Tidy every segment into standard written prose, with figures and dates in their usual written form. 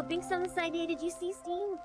Binks on the side. Hey, did you see Steam?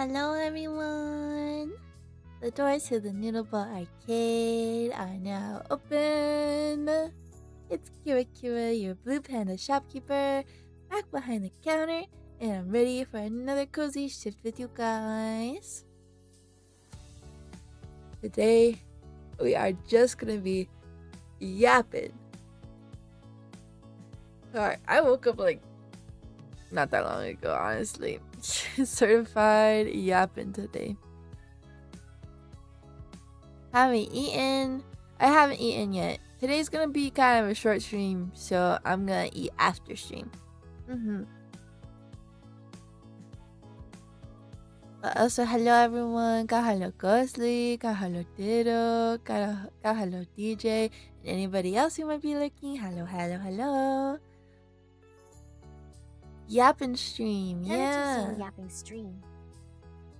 hello everyone! The doors to the Noodle Ball Arcade are now open. It's Kira Kira, your Blue Panda shopkeeper, back behind the counter, and I'm ready for another cozy shift with you guys. Today, we are just gonna be yapping. Alright, I woke up like not that long ago, honestly. Certified yapping today. I haven't eaten yet. Today's gonna be kind of a short stream, so I'm gonna eat after stream. But also, hello everyone. Hello Ghostly. Hello Ditto. Hello DJ. And anybody else who might be lurking. Hello. Yapping stream, yeah. Yapping stream.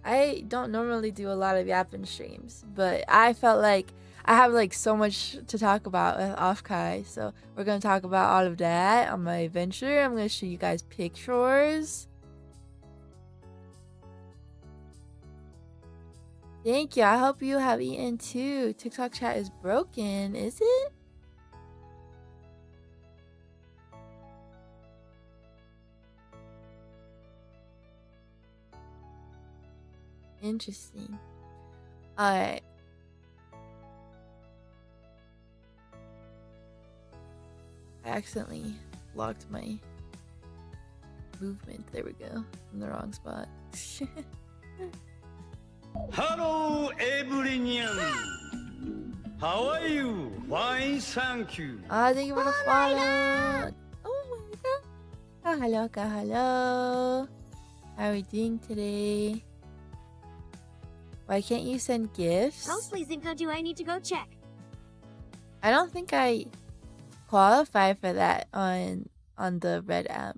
I don't normally do a lot of yapping streams, but I felt like I have like so much to talk about with OffKai, so we're gonna talk about all of that on my adventure. I'm gonna show you guys pictures. Thank you. I hope you have eaten too. TikTok chat is broken, is it? Interesting. Alright. I accidentally locked my movement. There we go. In the wrong spot. Hello, everyone. How are you? Fine, thank you. Thank you for the follow. Oh my god. Hello. How are we doing today? Why can't you send gifts? Ghostly Zinko, do I need to go check? I don't think I qualify for that on the Red app.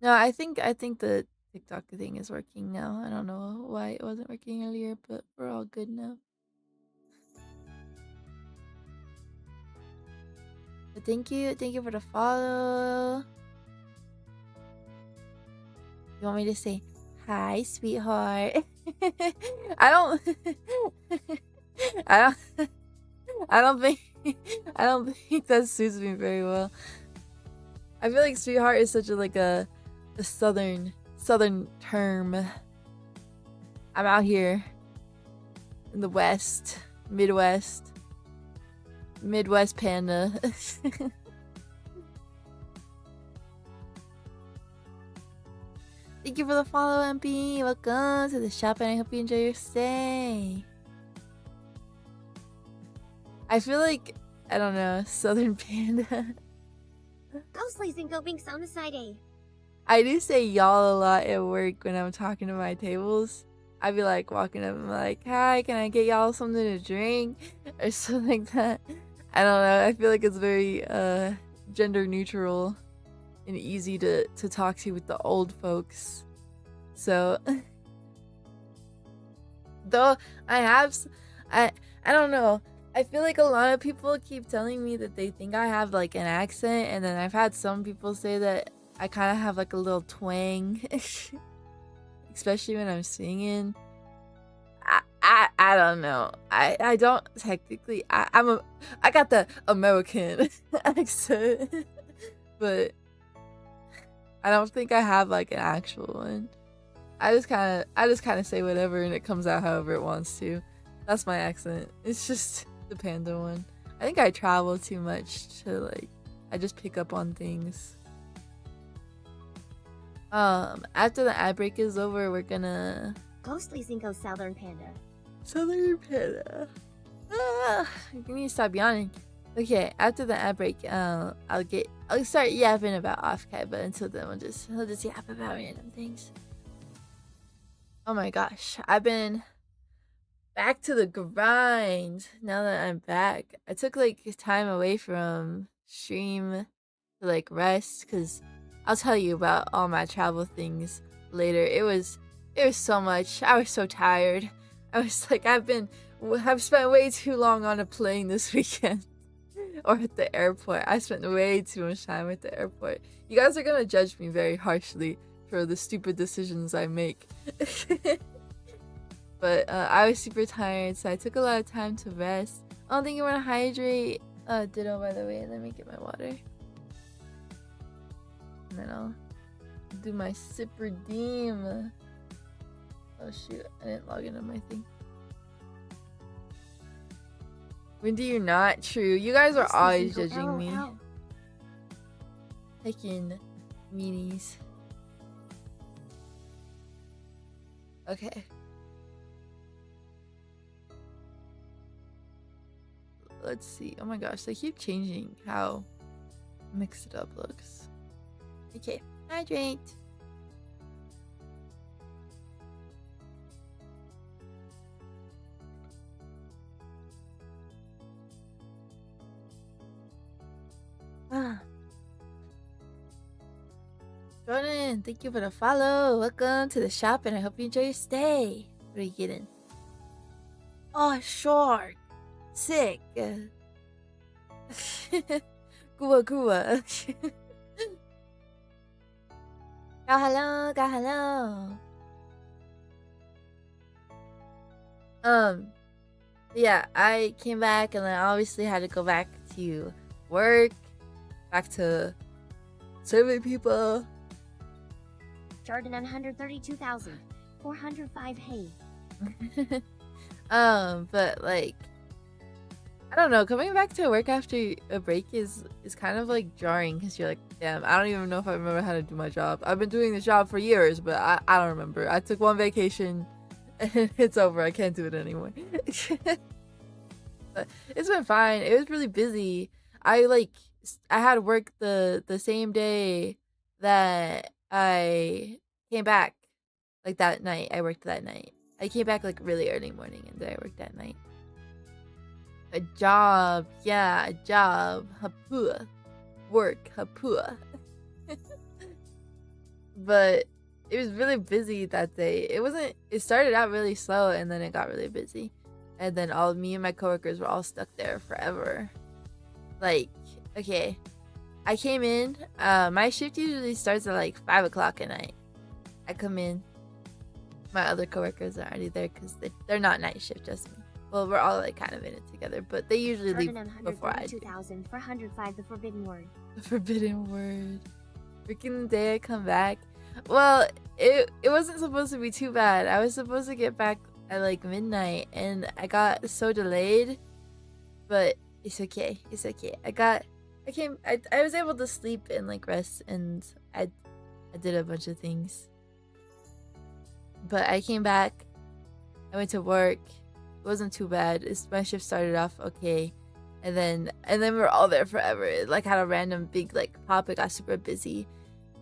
No, I think the TikTok thing is working now. I don't know why it wasn't working earlier, but we're all good now. But thank you for the follow. You want me to say hi, sweetheart? I don't think that suits me very well. I feel like sweetheart is such a southern term. I'm out here in the West, Midwest panda. Thank you for the follow, MP. Welcome to the shop, and I hope you enjoy your stay. I feel like, I don't know, Southern Panda. Ghostly Zinko Binks on the side A. I do say y'all a lot at work when I'm talking to my tables. I'd be like walking up and like, hi, can I get y'all something to drink? Or something like that. I don't know. I feel like it's very gender neutral and easy to talk to with the old folks. So though I don't know. I feel like a lot of people keep telling me that they think I have like an accent, and then I've had some people say that I kind of have like a little twang, especially when I'm singing. I don't know. I don't technically. I got the American accent, but I don't think I have like an actual one. I just kind of say whatever and it comes out however it wants to. That's my accent. It's just the panda one. I think I travel too much to like. I just pick up on things. After the ad break is over, we're gonna Ghostly Zinko Southern Panda. Southern Panda. You need to stop yawning. Okay, after the ad break, I'll start yapping about OffKai, but until then, we'll just yap about random things. Oh my gosh, I've been back to the grind now that I'm back. I took like time away from stream to like rest, because I'll tell you about all my travel things later. It was so much. I was so tired. I was like, I've spent way too long on a plane this weekend. Or at the airport. I spent way too much time at the airport. You guys are gonna judge me very harshly for the stupid decisions I make. But I was super tired, so I took a lot of time to rest. I don't think you want to hydrate. Ditto, by the way. Let me get my water. And then I'll do my sip redeem. Oh shoot, I didn't log into my thing. When do you not? True. You guys are always judging me. Taking meanies. Okay. Let's see. Oh my gosh, they keep changing how mixed it up looks. Okay, hydrate. Jordan, thank you for the follow. Welcome to the shop and I hope you enjoy your stay. What are you getting? Oh, shark. Sick. Gua gua. Go hello, go hello. Yeah, I came back and I obviously had to go back to work, back to serving people. Jordan 132,405 hay. But like, I don't know, coming back to work after a break is kind of like jarring because you're like, damn, I don't even know if I remember how to do my job. I've been doing this job for years, but I don't remember. I took one vacation and it's over. I can't do it anymore. But it's been fine. It was really busy. I had work the same day that I came back. Like that night, I worked that night. I came back like really early morning and then I worked that night. A job, yeah, a job. Hapua. Work, hapua. But it was really busy that day. It started out really slow and then it got really busy. And then me and my coworkers were all stuck there forever. Like, okay. I came in, my shift usually starts at like 5 o'clock at night. I come in, my other coworkers are already there because they're not night shift, just me. Well, we're all like kind of in it together, but they usually leave before I do. 2,405, the forbidden word. The forbidden word. Freaking the day I come back. Well, it wasn't supposed to be too bad. I was supposed to get back at like midnight and I got so delayed, but it's okay. It's okay. I was able to sleep and like rest and I did a bunch of things. But I came back. I went to work. It wasn't too bad. My shift started off okay. And then we were all there forever. It like had a random big like pop. It got super busy.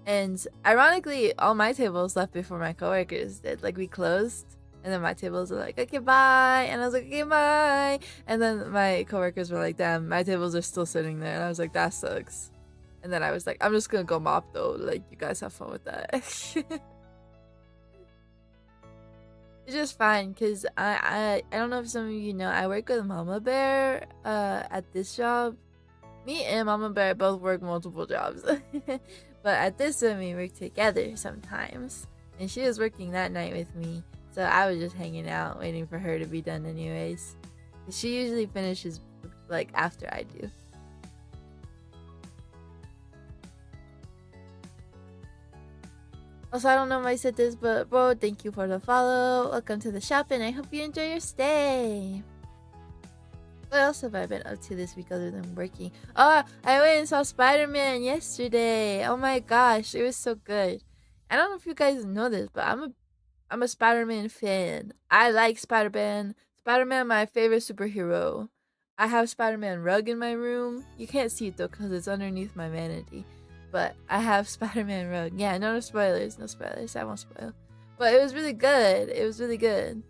And ironically, all my tables left before my coworkers did. Like we closed. And then my tables were like, okay, bye. And I was like, okay, bye. And then my coworkers were like, damn, my tables are still sitting there. And I was like, that sucks. And then I was like, I'm just gonna go mop though. Like, you guys have fun with that. It's just fine because I don't know if some of you know, I work with Mama Bear at this job. Me and Mama Bear both work multiple jobs. But at this one, we work together sometimes. And she was working that night with me. So I was just hanging out, waiting for her to be done anyways. She usually finishes like after I do. Also, I don't know if I said this, but bro, thank you for the follow. Welcome to the shop and I hope you enjoy your stay. What else have I been up to this week other than working? Oh, I went and saw Spider-Man yesterday. Oh my gosh, it was so good. I don't know if you guys know this, but I'm a Spider-Man fan. I like Spider-Man. Spider-Man, my favorite superhero. I have Spider-Man rug in my room. You can't see it though because it's underneath my vanity. But I have Spider-Man rug. Yeah, no spoilers. No spoilers. I won't spoil. But it was really good. It was really good.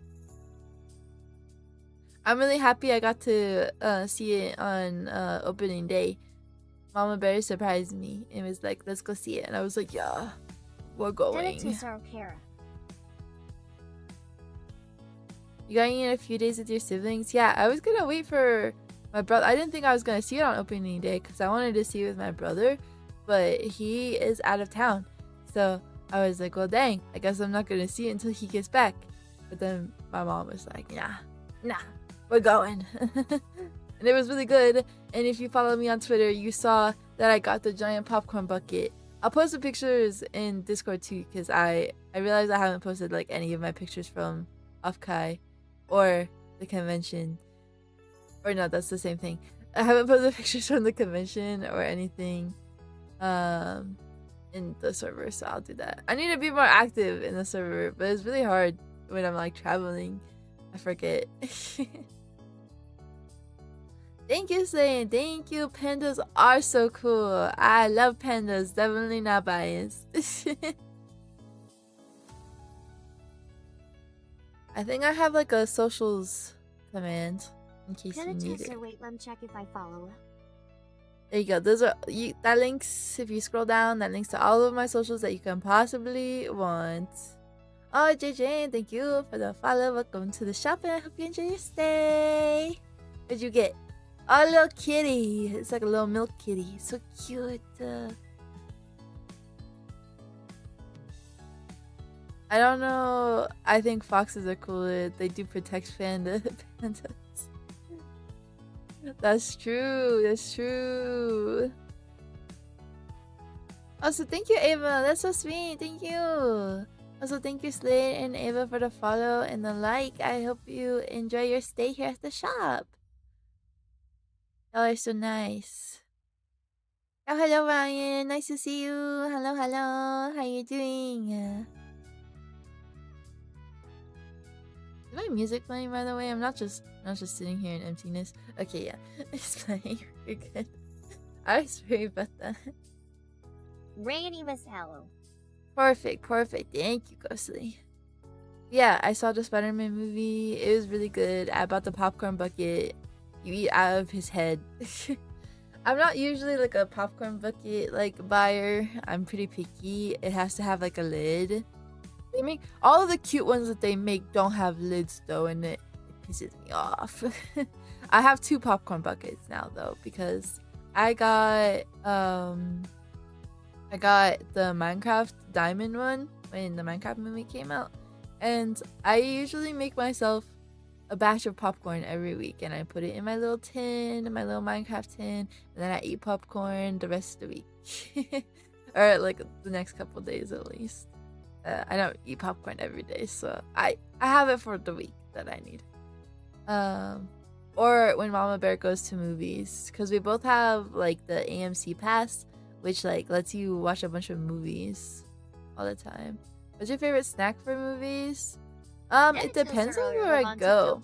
I'm really happy I got to see it on opening day. Mama Bear surprised me and was like, let's go see it. And I was like, yeah, we're going. You going in a few days with your siblings? Yeah, I was gonna wait for my brother. I didn't think I was gonna see it on opening day because I wanted to see it with my brother, but he is out of town. So I was like, well, dang, I guess I'm not gonna see it until he gets back. But then my mom was like, nah, we're going. And it was really good. And if you follow me on Twitter, you saw that I got the giant popcorn bucket. I'll post the pictures in Discord too, because I realized I haven't posted like any of my pictures from OffKai or the convention. Or no, that's the same thing. I haven't posted pictures from the convention or anything in the server, so I'll do that. I need to be more active in the server, but it's really hard when I'm like traveling. I forget. Thank you, Slane. Thank you. Pandas are so cool. I love pandas. Definitely not biased. I think I have like a socials command in case you need it. Wait, let me check if I follow. There you go. Those are that links. If you scroll down, that links to all of my socials that you can possibly want. Oh, JJ, thank you for the follow. Welcome to the shop, and I hope you enjoy your stay. What'd you get? Oh, a little kitty. It's like a little milk kitty. So cute. I don't know. I think foxes are cooler. They do protect pandas. That's true. That's true. Also, thank you, Ava. That's so sweet. Thank you. Also, thank you, Slade and Ava, for the follow and the like. I hope you enjoy your stay here at the shop. Y'all are so nice. Oh, hello, Ryan. Nice to see you. Hello, hello. How you doing? Is my music playing, by the way? I'm not just sitting here in emptiness. Okay, yeah. It's playing. You're good. I was sorry about that. Randy was hello. Perfect. Thank you, Ghostly. Yeah, I saw the Spider-Man movie. It was really good. I bought the popcorn bucket. You eat out of his head. I'm not usually like a popcorn bucket like buyer. I'm pretty picky. It has to have like a lid. They make all of the cute ones that they make don't have lids though, and it pisses me off. I have 2 popcorn buckets now though, because I got the Minecraft diamond one when the Minecraft movie came out, and I usually make myself a batch of popcorn every week, and I put it in my little tin, my little Minecraft tin, and then I eat popcorn the rest of the week. Or like the next couple days at least. I don't eat popcorn every day, so I have it for the week that I need. Or when Mama Bear goes to movies, because we both have like the AMC pass, which like lets you watch a bunch of movies all the time. What's your favorite snack for movies? It depends on where I go.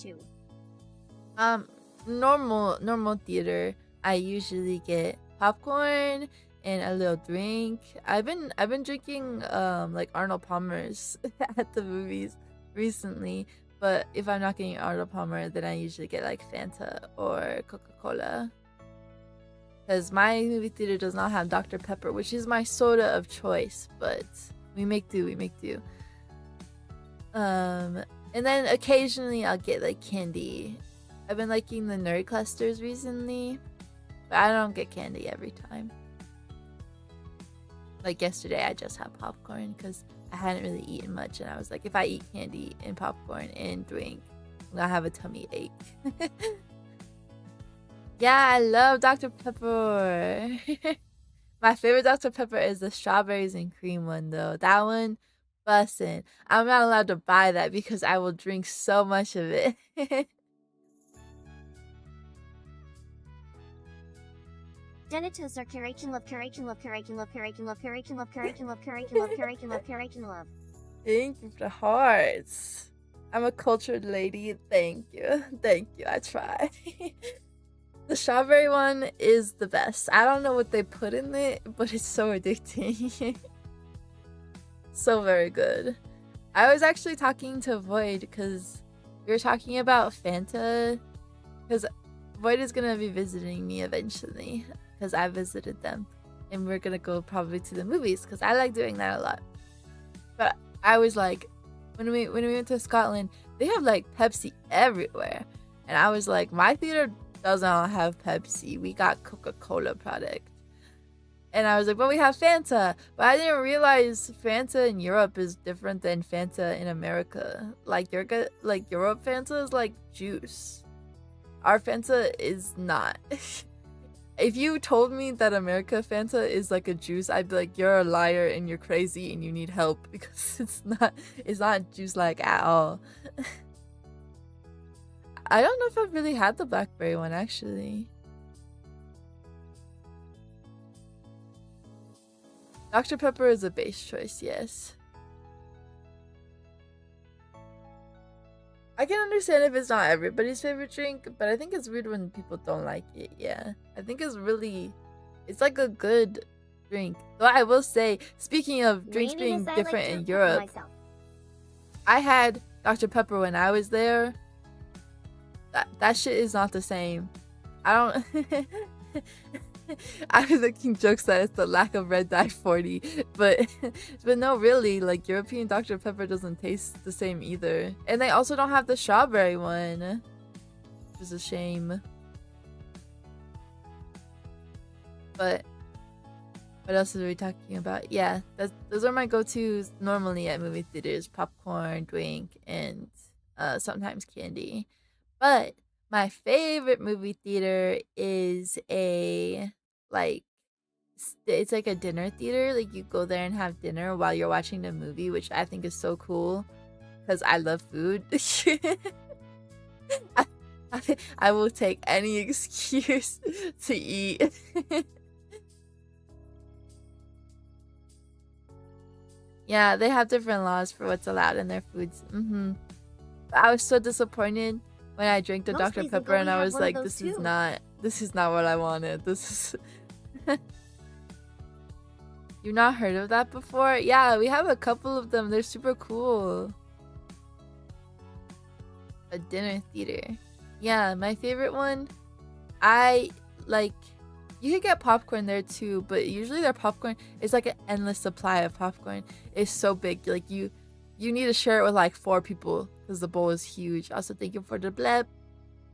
Normal theater, I usually get popcorn and a little drink. I've been drinking like Arnold Palmer's at the movies recently, but if I'm not getting Arnold Palmer, then I usually get like Fanta or Coca-Cola. Because my movie theater does not have Dr. Pepper, which is my soda of choice, but we make do. And then occasionally I'll get like candy. I've been liking the nerd clusters recently, but I don't get candy every time. Like yesterday I just had popcorn because I hadn't really eaten much, and I was like, if I eat candy and popcorn and drink, I'm gonna have a tummy ache. Yeah, I love Dr. Pepper. My favorite Dr. Pepper is the strawberries and cream one though. That one, bussin'. I'm not allowed to buy that because I will drink so much of it. Denitos are curation love, curation love, curation love, curation love, curation love, curation love, curation love, curation love, curation love. Thank you for the hearts. I'm a cultured lady. Thank you. I try. The strawberry one is the best. I don't know what they put in it, but it's so addicting. So very good. I was actually talking to Void because we were talking about Fanta, because Void is gonna be visiting me eventually because I visited them, and we're gonna go probably to the movies because I like doing that a lot. But I was like, when we went to Scotland, they have like Pepsi everywhere, and I was like, my theater doesn't have Pepsi. We got Coca-Cola product. And I was like, well, we have Fanta. But I didn't realize Fanta in Europe is different than Fanta in America. Like, Europe Fanta is like juice. Our Fanta is not. If you told me that America Fanta is like a juice, I'd be like, you're a liar and you're crazy and you need help, because it's not juice like at all. I don't know if I've really had the blackberry one actually. Dr. Pepper is a base choice, yes. I can understand if it's not everybody's favorite drink, but I think it's weird when people don't like it, yeah. I think it's like a good drink. Though I will say, speaking of drinks being different in Europe, I had Dr. Pepper when I was there. That shit is not the same. I don't... I was making jokes that it's the lack of red dye 40, but no, really, like European Dr. Pepper doesn't taste the same either. And they also don't have the strawberry one, which is a shame. But what else are we talking about? Yeah, those are my go-tos normally at movie theaters: popcorn, drink, and sometimes candy. But my favorite movie theater is it's like a dinner theater. Like, you go there and have dinner while you're watching the movie, which I think is so cool because I love food. I will take any excuse to eat. Yeah, they have different laws for what's allowed in their foods. I was so disappointed when I drank the Dr. Pepper and I was like, this is not what I wanted. This is... You've not heard of that before? Yeah, we have a couple of them. They're super cool. A dinner theater. Yeah, my favorite one, you could get popcorn there too, but usually their popcorn is like an endless supply of popcorn. It's so big. Like, you need to share it with like 4 people because the bowl is huge. Also, thank you for the blep.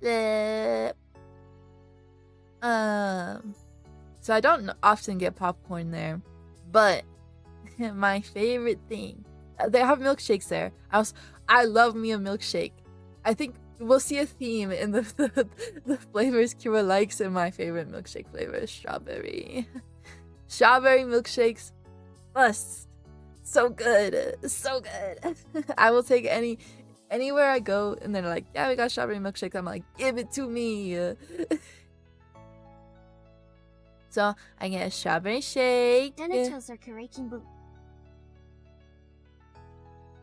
Blep. So I don't often get popcorn there, but my favorite thing, they have milkshakes there. I love me a milkshake. I think we'll see a theme in the flavors Kira likes, and my favorite milkshake flavor is strawberry. Strawberry milkshakes, must. So good, so good. I will take anywhere I go, and they're like, yeah, we got strawberry milkshake. I'm like, give it to me. So I get a strawberry shake.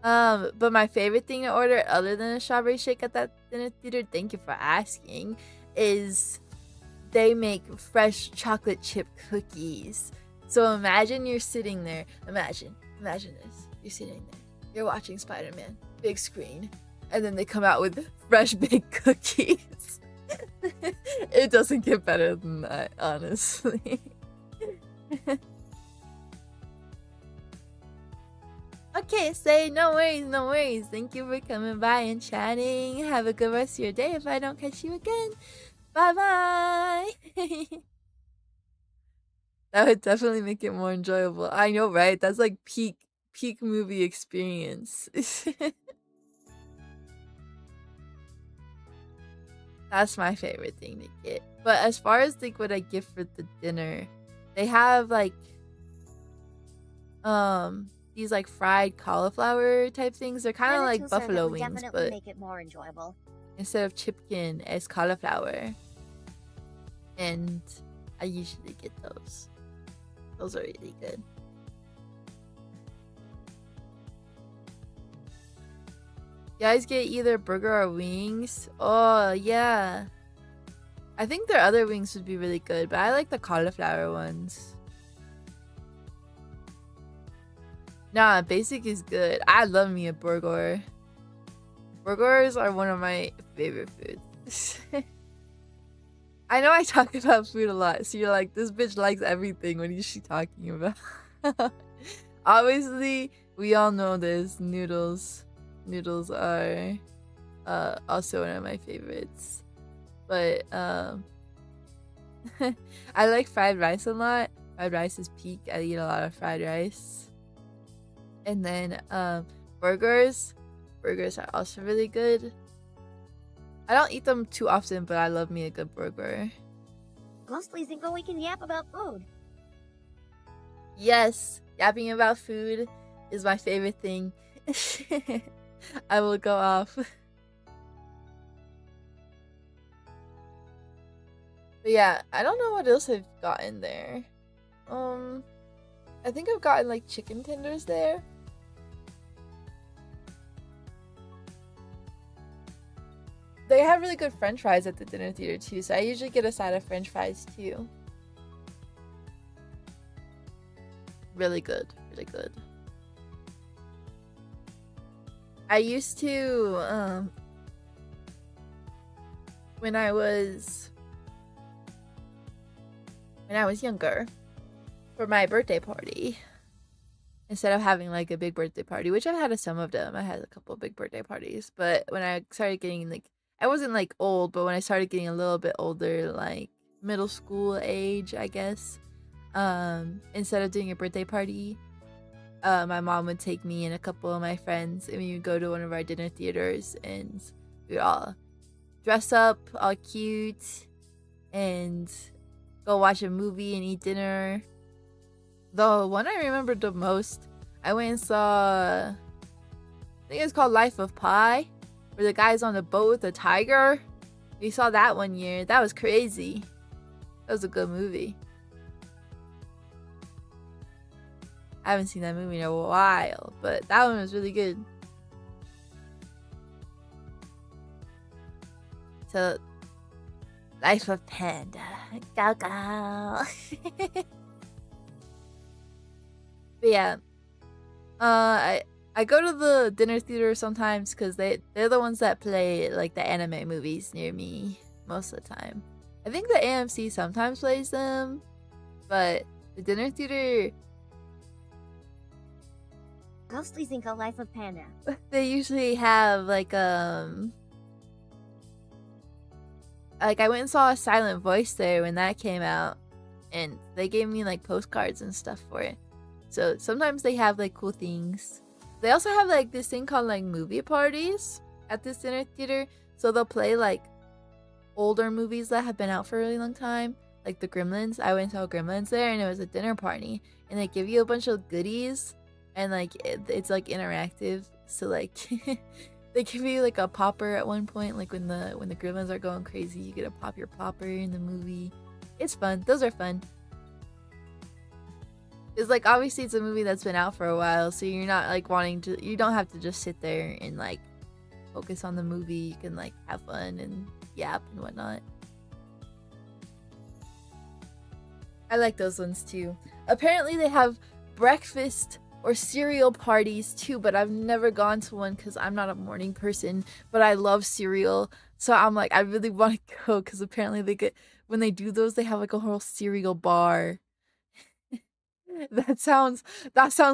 But my favorite thing to order, other than a strawberry shake at that dinner theater, thank you for asking, is they make fresh chocolate chip cookies. So imagine you're sitting there. Imagine this. You're sitting there. You're watching Spider-Man, big screen, and then they come out with fresh baked cookies. It doesn't get better than that, honestly. Okay, say no worries. Thank you for coming by and chatting. Have a good rest of your day if I don't catch you again. Bye-bye. That would definitely make it more enjoyable. I know, right? That's like peak movie experience. That's my favorite thing to get. But as far as like what I get for the dinner, they have like these like fried cauliflower type things. They're kind of like buffalo wings, but make it more enjoyable. Instead of chicken, it's cauliflower. And I usually get those. Those are really good. You guys get either burger or wings? Oh, yeah. I think their other wings would be really good, but I like the cauliflower ones. Nah, basic is good. I love me a burger. Burgers are one of my favorite foods. I know I talk about food a lot, so you're like, this bitch likes everything. What is she talking about? Obviously, we all know this. Noodles are also one of my favorites. But I like fried rice a lot, Fried rice is peak. I eat a lot of fried rice. And then burgers. Burgers are also really good. I don't eat them too often, but I love me a good burger. Mostly think we can yap about food. Yes, yapping about food is my favorite thing. I will go off. But yeah, I don't know what else I've gotten there. I think I've gotten like chicken tenders there. They have really good french fries at the dinner theater too, so I usually get a side of french fries too. Really good, really good. I used to, when I was younger, for my birthday party, instead of having like a big birthday party, which I've had some of them, I had a couple of big birthday parties, but when I started getting like, I wasn't like old, but when I started getting a little bit older, like middle school age, I guess, instead of doing a birthday party, my mom would take me and a couple of my friends, and we would go to one of our dinner theaters, and we'd all dress up all cute and go watch a movie and eat dinner. The one I remembered the most, I went and saw, I think it's called Life of Pi, where the guy's on the boat with a tiger. We saw that one year. That was crazy. That was a good movie. I haven't seen that movie in a while, but that one was really good. So, Life of Panda. Go go. But yeah, I go to the dinner theater sometimes because they're the ones that play like the anime movies near me most of the time. I think the AMC sometimes plays them, but the dinner theater, Mostly think a Life of Panda. they usually have like I went and saw a Silent Voice there when that came out, and they gave me like postcards and stuff for it. So sometimes they have like cool things. They also have like this thing called like movie parties at this dinner theater. So they'll play like older movies that have been out for a really long time, like the Gremlins. I went and saw Gremlins there, and it was a dinner party, and they give you a bunch of goodies, and like it's like interactive. So like they give you like a popper at one point, like when the Gremlins are going crazy, you get to pop your popper in the movie. It's fun. Those are fun. It's like, obviously it's a movie that's been out for a while, so you're not like wanting to, you don't have to just sit there and like focus on the movie. You can like have fun and yap and whatnot. I like those ones too. Apparently they have breakfast or cereal parties too, but I've never gone to one because I'm not a morning person, but I love cereal. So I'm like, I really want to go because apparently when they do those, they have like a whole cereal bar. That sounds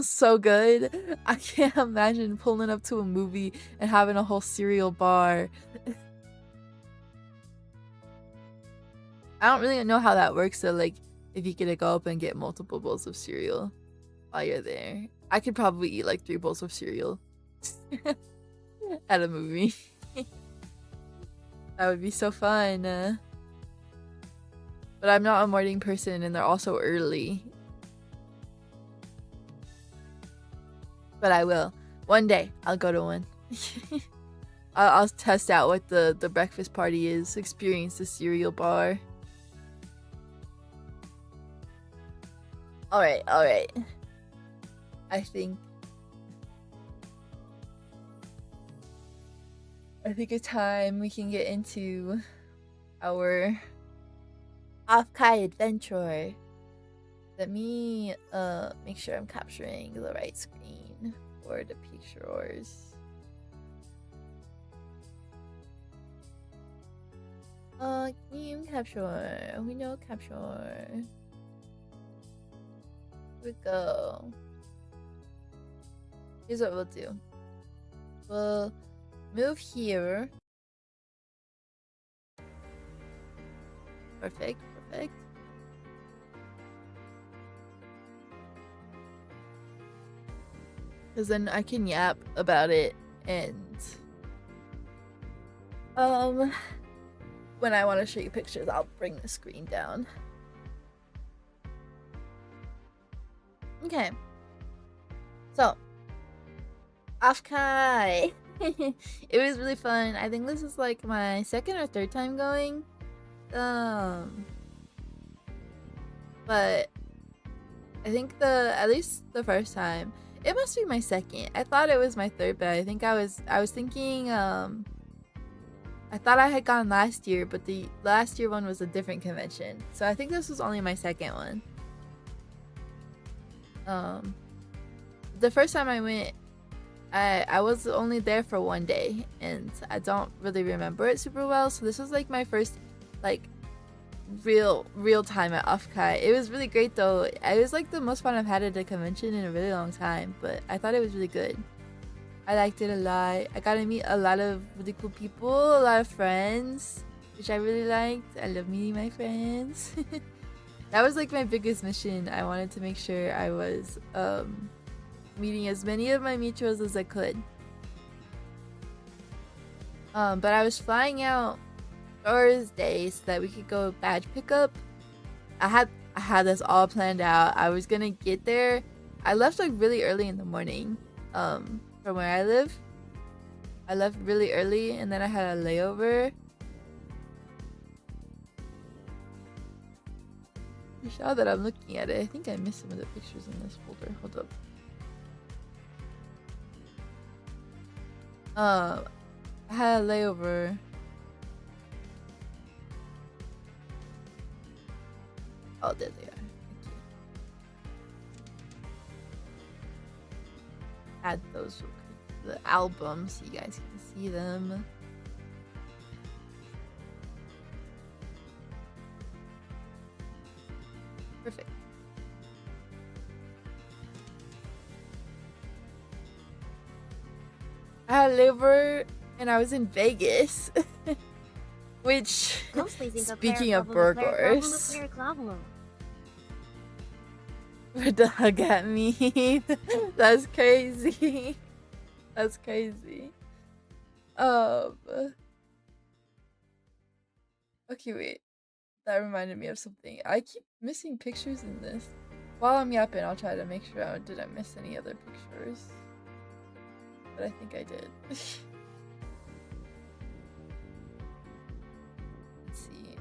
so good. I can't imagine pulling up to a movie and having a whole cereal bar. I don't really know how that works though, like if you get to go up and get multiple bowls of cereal while you're there. I could probably eat like 3 bowls of cereal at a movie. That would be so fun. But I'm not a morning person, and they're also early. But I will. One day, I'll go to one. I'll test out what the breakfast party is. Experience the cereal bar. Alright. I think it's time we can get into our OffKai adventure. Let me make sure I'm capturing the right screen for the pictures. Game capture. We know capture. Here we go. Here's what we'll do. We'll move here. Perfect. because then I can yap about it, and when I want to show you pictures, I'll bring the screen down. Okay. So, OffKai. It was really fun. I think this is like my second or third time going. But I think at least the first time, it must be my second. I thought it was my third, but I think I was thinking I thought I had gone last year, but the last year one was a different convention. So I think this was only my second one. The first time I went, I was only there for one day, and I don't really remember it super well. So this was like my first like real time at OffKai. It was really great though. It was like the most fun I've had at a convention in a really long time, but I thought it was really good. I liked it a lot. I got to meet a lot of really cool people, a lot of friends, which I really liked. I love meeting my friends. That was like my biggest mission. I wanted to make sure I was meeting as many of my Michos as I could. But I was flying out Thursday so that we could go badge pickup. I had this all planned out. I was gonna get there. I left like really early in the morning from where I live. I left really early, and then I had a layover. You saw that I'm looking at it. I think I missed some of the pictures in this folder. Hold up. I had a layover. Oh, there they are. Add those real quick to the album so you guys can see them. Perfect. I had a layover and I was in Vegas. Which, speaking of burgers, with the hug at me, that's crazy. That's crazy. Okay, wait. That reminded me of something. I keep missing pictures in this. While I'm yapping, I'll try to make sure I didn't miss any other pictures. But I think I did. Let's see.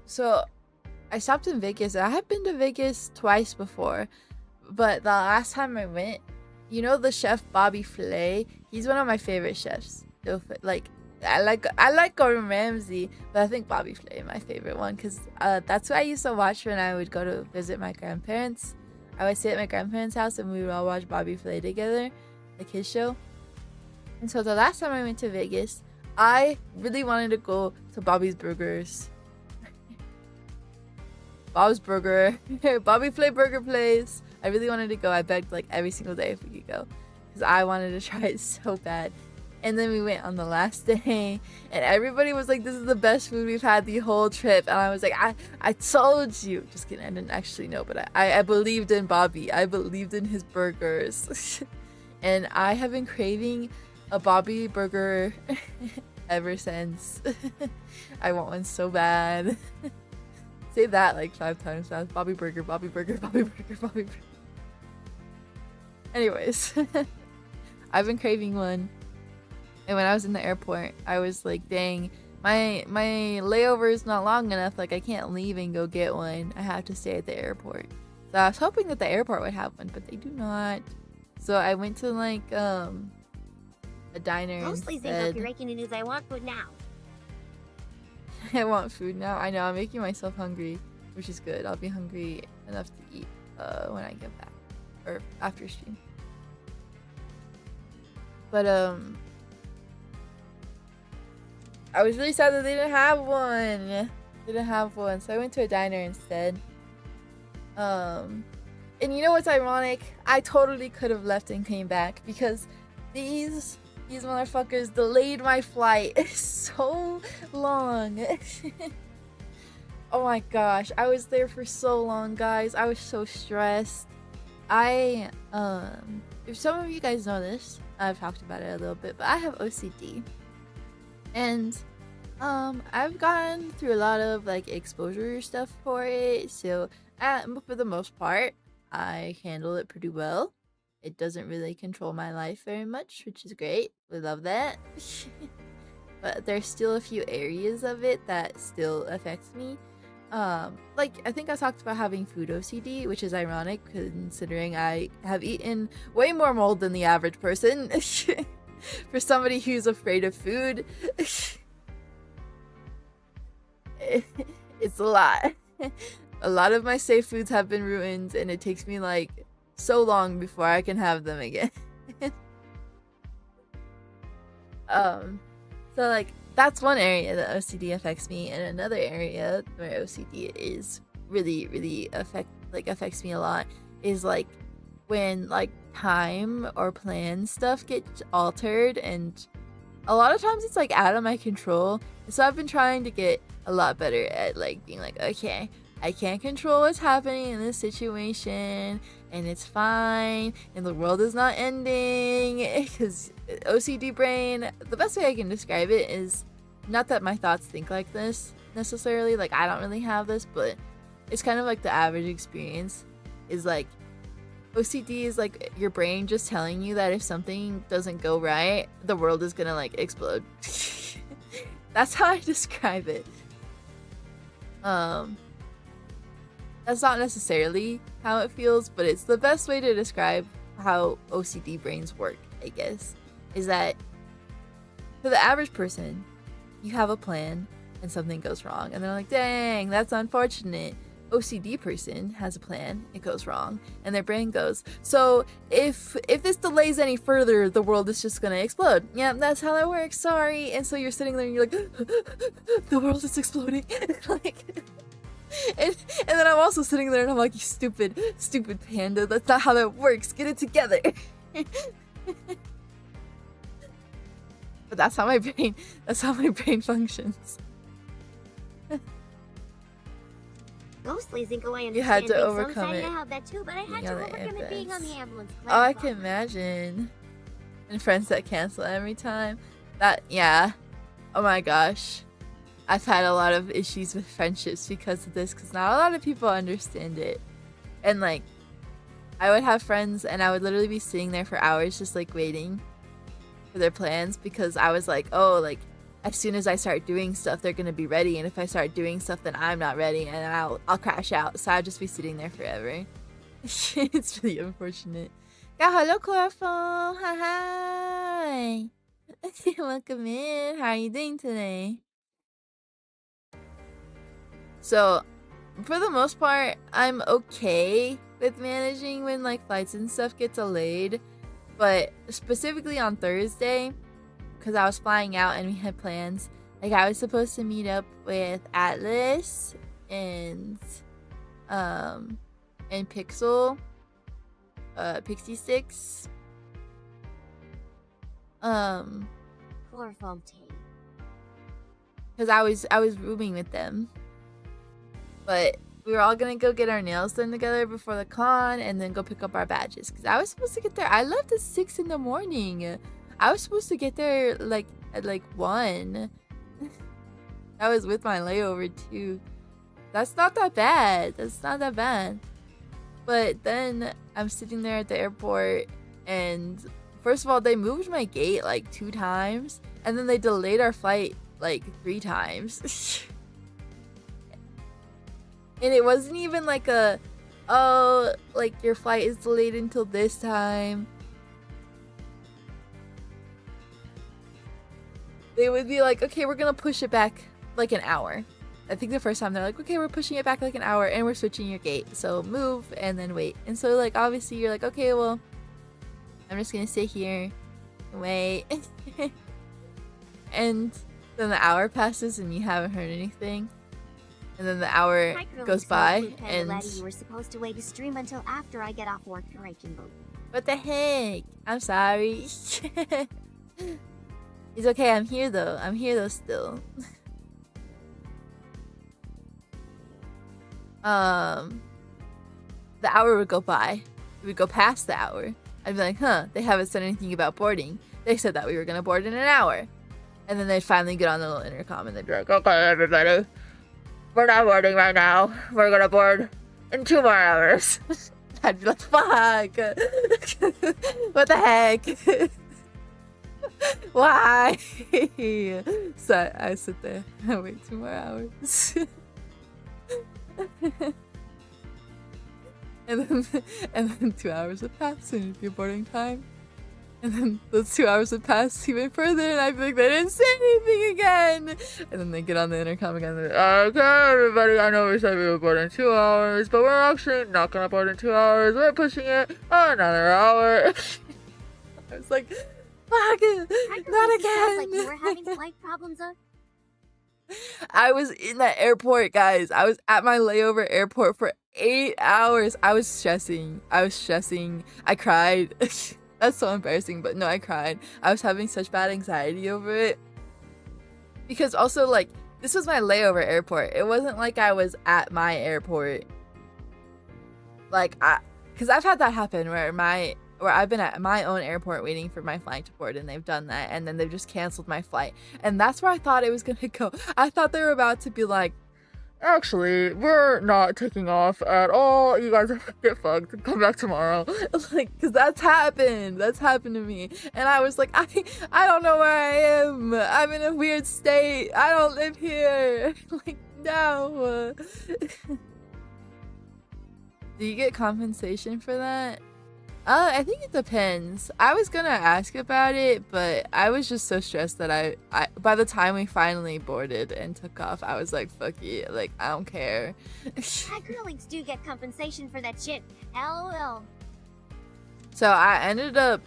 So I stopped in Vegas. I have been to Vegas twice before, but the last time I went, you know the chef Bobby Flay? He's one of my favorite chefs. Like, I like Gordon Ramsay, but I think Bobby Flay is my favorite one because that's what I used to watch when I would go to visit my grandparents. I would stay at my grandparents' house and we would all watch Bobby Flay together, like his show. And so the last time I went to Vegas, I really wanted to go to Bobby's Burgers. Bob's Burger, Bobby Flay Burger Place. I really wanted to go. I begged like every single day if we could go because I wanted to try it so bad. And then we went on the last day and everybody was like, this is the best food we've had the whole trip. And I was like, I told you. Just kidding. I didn't actually know, but I believed in Bobby. I believed in his burgers. And I have been craving a Bobby burger ever since. I want one so bad. Say that like 5 times fast. Bobby burger, Bobby burger, Bobby burger, Bobby burger. Anyways, I've been craving one. And when I was in the airport, I was like, dang, my layover is not long enough. Like, I can't leave and go get one. I have to stay at the airport. So I was hoping that the airport would have one, but they do not. So I went to like a diner instead. I want food now. I want food now. I know, I'm making myself hungry, which is good. I'll be hungry enough to eat when I get back or after stream. But I was really sad that they didn't have one. So I went to a diner instead. And you know what's ironic? I totally could have left and came back because these These motherfuckers delayed my flight so long. Oh my gosh, I was there for so long, guys. I was so stressed. If some of you guys know this, I've talked about it a little bit, but I have OCD. And I've gone through a lot of like exposure stuff for it, so for the most part, I handle it pretty well. It doesn't really control my life very much, which is great. We love that. But there's still a few areas of it that still affects me. Like I think I talked about having food OCD, which is ironic considering I have eaten way more mold than the average person. For somebody who's afraid of food, it's a lot. A lot of my safe foods have been ruined, and it takes me like so long before I can have them again. So like that's one area that OCD affects me, and another area where OCD is really affects me a lot is like when like time or plan stuff gets altered, and a lot of times it's like out of my control. So I've been trying to get a lot better at like being like, okay, I can't control what's happening in this situation, and it's fine, and the world is not ending. Because OCD brain, the best way I can describe it is not that my thoughts think like this necessarily, like I don't really have this, but it's kind of like the average experience is like OCD is like your brain just telling you that if something doesn't go right, the world is gonna like explode. That's how I describe it. That's not necessarily how it feels, but it's the best way to describe how OCD brains work, I guess. Is that for the average person, you have a plan and something goes wrong, and they're like, dang, that's unfortunate. OCD person has a plan, it goes wrong, and their brain goes, so if this delays any further, the world is just gonna explode. Yeah, that's how that works, sorry. And so you're sitting there and you're like, the world is exploding. Like, and then I'm also sitting there and I'm like, you stupid panda, that's not how that works, get it together. But that's how my brain functions. Ghostly Zinko, I understand. You had to Big overcome Soul, it. I have that too, but I had to overcome it being on the ambulance. Oh, I can imagine. And friends that cancel every time. That, yeah. Oh my gosh. I've had a lot of issues with friendships because of this, because not a lot of people understand it. And like, I would have friends and I would literally be sitting there for hours just like waiting for their plans, because I was like, oh, like, as soon as I start doing stuff, they're gonna be ready, and if I start doing stuff, then I'm not ready, and I'll crash out. So I'll just be sitting there forever. It's really unfortunate. Yeah, hello, Chlorophyll. Hi. Welcome in. How are you doing today? So, for the most part, I'm okay with managing when like flights and stuff get delayed, but specifically on Thursday, because I was flying out and we had plans. Like I was supposed to meet up with Atlas and Pixel, Pixie Sticks, Chloroform tea. because I was rooming with them, but we were all gonna go get our nails done together before the con, and then go pick up our badges. Because I was supposed to get there. I left at 6 in the morning. I was supposed to get there like at like 1. I was with my layover too. That's not that bad. But then I'm sitting there at the airport, and first of all, they moved my gate like 2 times, and then they delayed our flight like 3 times. And it wasn't even like oh, like your flight is delayed until this time. They would be like, okay, we're gonna push it back like an hour. I think the first time they're like, okay, we're pushing it back like an hour and we're switching your gate. So move and then wait. And so like, obviously you're like, okay, well, I'm just gonna sit here and wait. And then the hour passes and you haven't heard anything. And then the hour goes by and... You were supposed to wait to stream until after I get off work, correction. What the heck? I'm sorry. He's okay. I'm here though. I'm here though still. The hour would go by. We would go past the hour. I'd be like, huh, they haven't said anything about boarding. They said that we were gonna board in an hour. And then they'd finally get on the little intercom and they'd be like, okay, everybody, we're not boarding right now. We're gonna board in 2 more hours. I'd be like, fuck. What the heck? Why? So I sit there and wait 2 more hours. and then 2 hours would pass and it'd be boarding time. And then those 2 hours would pass even further and I'd be like, they didn't say anything again. And then they get on the intercom again and they're like, okay, everybody, I know we said we would board in 2 hours, but we're actually not gonna board in 2 hours. We're pushing it another hour. I was like, fuck it, not again. Like you were having flight problems. I was in that airport, guys. I was at my layover airport for 8 hours. I was stressing. I cried. That's so embarrassing, but no, I cried. I was having such bad anxiety over it. Because also, like, this was my layover airport. It wasn't like I was at my airport. Like, because I've had that happen where I've been at my own airport waiting for my flight to board and they've done that and then they've just canceled my flight. And that's where I thought it was gonna go. I thought they were about to be like, actually, we're not taking off at all. You guys get fucked. Come back tomorrow. Like, because that's happened. That's happened to me. And I was like, I don't know where I am. I'm in a weird state. I don't live here. Like, no. Do you get compensation for that? I think it depends. I was gonna ask about it, but I was just so stressed that I by the time we finally boarded and took off, I was like, fuck it, like, I don't care. Acrylics do get compensation for that shit. LOL. So I ended up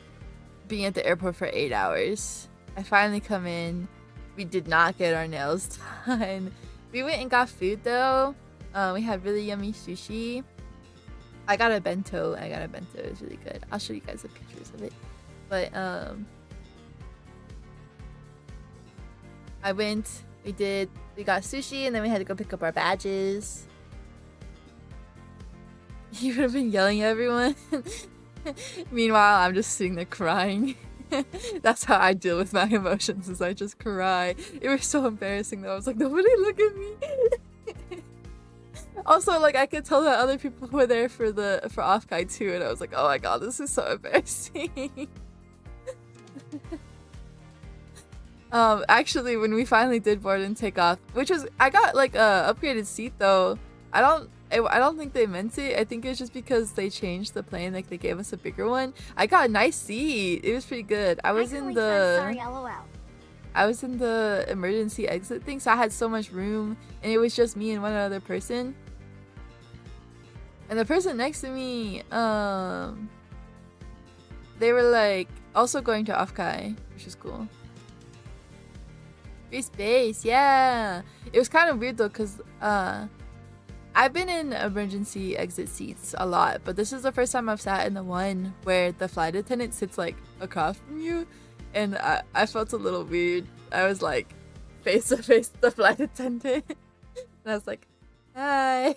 being at the airport for 8 hours. I finally come in. We did not get our nails done. We went and got food though. We had really yummy sushi. I got a bento. It was really good. I'll show you guys the pictures of it. But we got sushi and then we had to go pick up our badges. You would have been yelling at everyone. Meanwhile, I'm just sitting there crying. That's how I deal with my emotions, is I just cry. It was so embarrassing though. I was like, nobody look at me. Also, like, I could tell that other people were there for OffKai too, and I was like, oh my god, this is so embarrassing. Actually, when we finally did board and take off, I got like a upgraded seat though. I don't think they meant it. I think it's just because they changed the plane, like they gave us a bigger one. I got a nice seat. It was pretty good. I was in the emergency exit thing, so I had so much room, and it was just me and one other person. And the person next to me, they were like also going to OffKai, which is cool. Free space, yeah. It was kind of weird though, cause I've been in emergency exit seats a lot, but this is the first time I've sat in the one where the flight attendant sits like across from you. And I felt a little weird. I was like face to face with the flight attendant. And I was like, hi.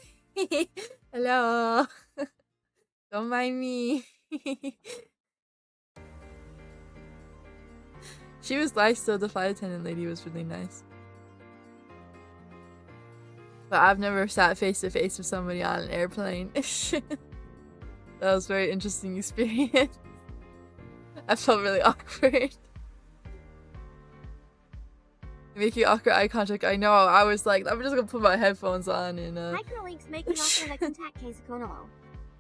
Hello. Don't mind me. She was nice though. The flight attendant lady was really nice. But I've never sat face to face with somebody on an airplane. That was a very interesting experience. I felt really awkward. Making awkward eye contact. I know. I was like, I'm just gonna put my headphones on and Acrylics making offer like contact case Konomo.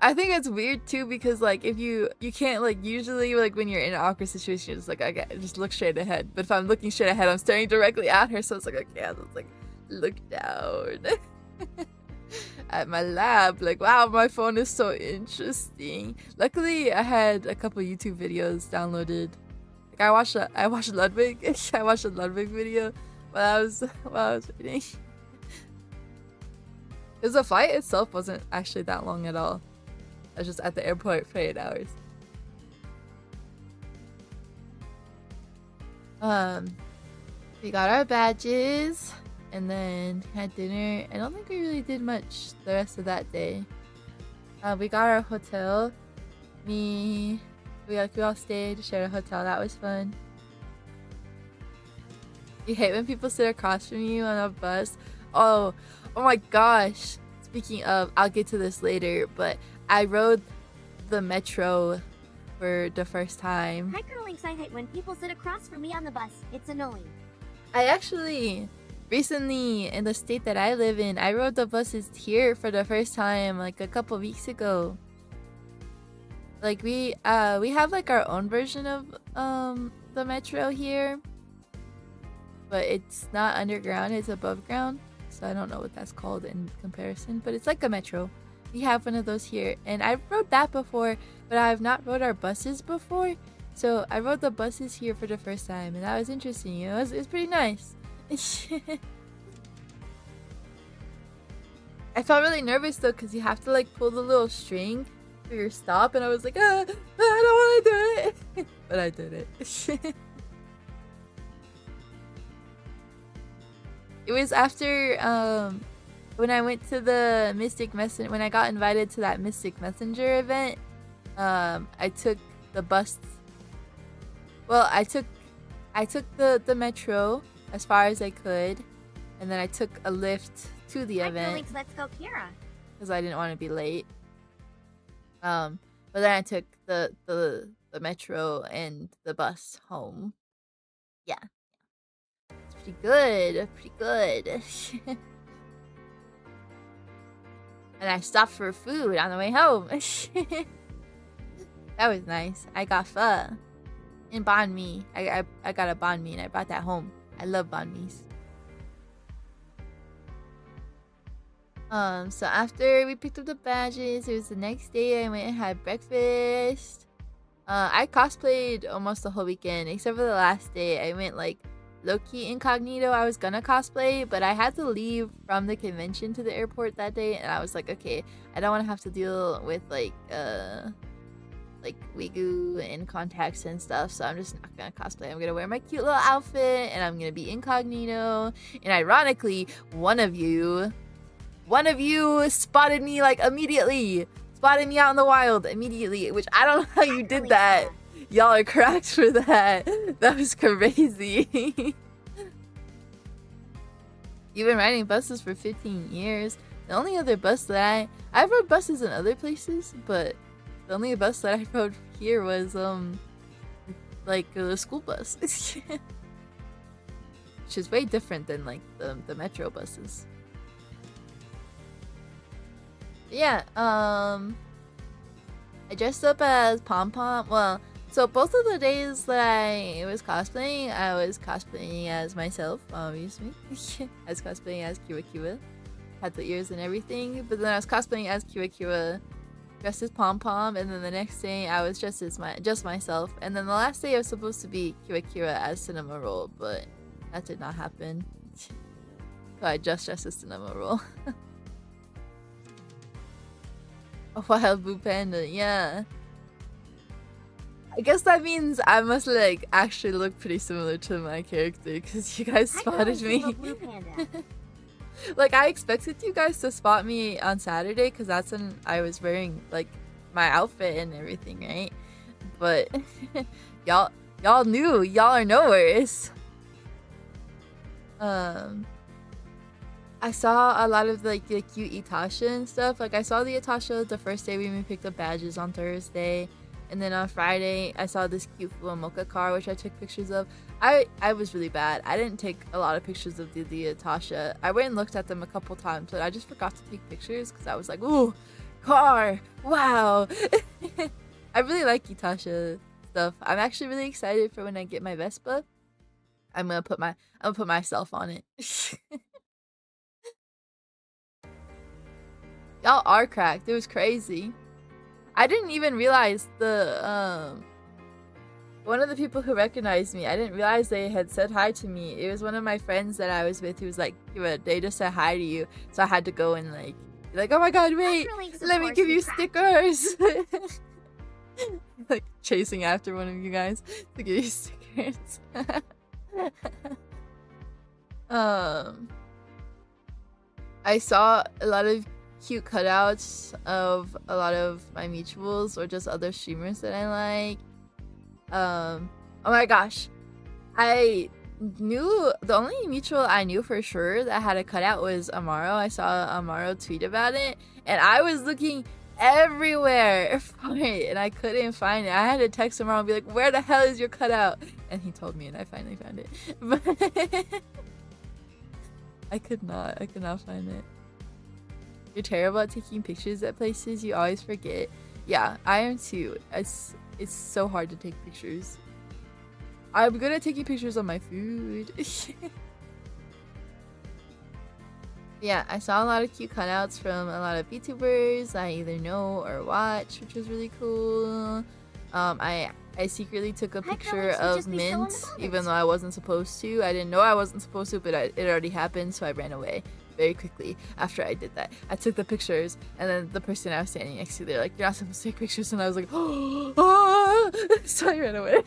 I think it's weird too because like if you can't, like, usually like when you're in an awkward situation, you're just like, okay, just look straight ahead. But if I'm looking straight ahead, I'm staring directly at her, so it's like, okay, so it's like, look down. At my lab, like, wow, my phone is so interesting. Luckily, I had a couple YouTube videos downloaded. Like I watched Ludwig. I watched a Ludwig video while I was waiting. Because the flight itself wasn't actually that long at all. I was just at the airport for 8 hours. Um, we got our badges and then had dinner. I don't think we really did much the rest of that day. We got our hotel. We all stayed, shared a hotel. That was fun. You hate when people sit across from you on a bus. Oh my gosh. Speaking of, I'll get to this later, but I rode the metro for the first time. Hi, Curlinks. I hate when people sit across from me on the bus. It's annoying. I actually recently, in the state that I live in, I rode the buses here for the first time like a couple weeks ago. Like we have like our own version of the metro here, but it's not underground, it's above ground. So I don't know what that's called in comparison, but it's like a metro. We have one of those here, and I rode that before, but I have not rode our buses before. So I rode the buses here for the first time, and that was interesting. You know, it was pretty nice. I felt really nervous though, because you have to like pull the little string for your stop, and I was like, I don't want to do it, but I did it. It was after when I went to the Mystic Messenger, when I got invited to that Mystic Messenger event. I took the bus. Well, I took the metro as far as I could, and then I took a lift to the event. Let's go, Kira. Because I didn't want to be late. But then I took the metro and the bus home. Yeah. It's pretty good. Pretty good. And I stopped for food on the way home. That was nice. I got pho and banh mi. I got a banh mi and I brought that home. I love banh mis. So after we picked up the badges, it was the next day. I went and had breakfast. I cosplayed almost the whole weekend, except for the last day. I went like low-key incognito. I was gonna cosplay, but I had to leave from the convention to the airport that day, and I was like, okay, I don't want to have to deal with like wigoo and contacts and stuff, so I'm just not gonna cosplay. I'm gonna wear my cute little outfit, and I'm gonna be incognito. And ironically, one of you spotted me like immediately. Spotted me out in the wild immediately, which I don't know how you did that. Y'all are cracked for that. That was crazy. You've been riding buses for 15 years. The only other bus that I've rode buses in other places, but the only bus that I rode here was like a school bus. Which is way different than like the metro buses. Yeah, I dressed up as Pom Pom. Well, so both of the days that I was cosplaying as myself, obviously. I was cosplaying as Kiwa Kiwa. Had the ears and everything. But then I was cosplaying as Kiwa Kiwa, dressed as Pom Pom, and then the next day I was dressed as just myself. And then the last day I was supposed to be Kiwa Kiwa as Cinema Roll, but that did not happen. So I just dressed as Cinema Roll. A wild blue panda, yeah. I guess that means I must like actually look pretty similar to my character, because you guys spotted me. Like I expected you guys to spot me on Saturday, because that's when I was wearing like my outfit and everything, right? But y'all knew. Y'all are nowheres. I saw a lot of like the cute Itasha and stuff. Like I saw the Itasha the first day when we picked up badges on Thursday, and then on Friday I saw this cute Fuwamoka car, which I took pictures of. I was really bad. I didn't take a lot of pictures of the Itasha. I went and looked at them a couple times, but I just forgot to take pictures because I was like, ooh, car, wow. I really like Itasha stuff. I'm actually really excited for when I get my Vespa. I'm gonna put myself on it. Y'all are cracked. It was crazy. I didn't even realize the one of the people who recognized me, I didn't realize they had said hi to me. It was one of my friends that I was with who was like, they just said hi to you. So I had to go and like be like, oh my god, wait, let me give you stickers. Like chasing after one of you guys to give you stickers. I saw a lot of cute cutouts of a lot of my mutuals or just other streamers that I like. Oh my gosh. I knew the only mutual I knew for sure that had a cutout was Amaro. I saw Amaro tweet about it and I was looking everywhere for it and I couldn't find it. I had to text Amaro and be like, where the hell is your cutout? And he told me and I finally found it. But I could not find it. You're terrible at taking pictures at places, you always forget. Yeah, I am too. It's so hard to take pictures. I'm good at taking pictures of my food. Yeah, I saw a lot of cute cutouts from a lot of VTubers I either know or watch, which was really cool. I secretly took a picture of Mint, even though I wasn't supposed to. I didn't know I wasn't supposed to, but it already happened, so I ran away very quickly after I did that. I took the pictures, and then the person I was standing next to, they're like, you're not supposed to take pictures, and I was like, oh, so I ran away.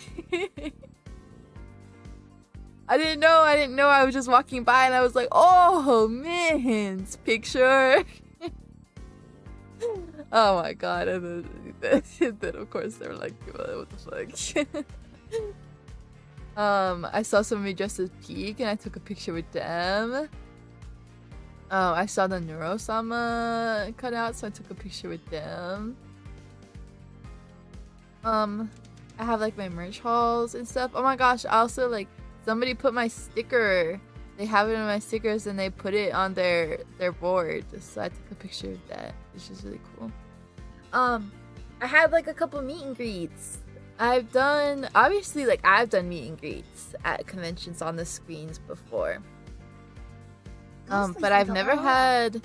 I didn't know, I was just walking by, and I was like, oh, Mint's picture. Oh my god, and then of course they were like, what the fuck. I saw somebody dressed as Peak and I took a picture with them. I saw the Neurosama cutout, so I took a picture with them. I have like my merch hauls and stuff. Oh my gosh, I also like somebody put my sticker. They have it in my stickers and they put it on their board. So I took a picture of that, which is really cool. I had like a couple meet and greets. I've done meet and greets at conventions on the screens before. But I've never had.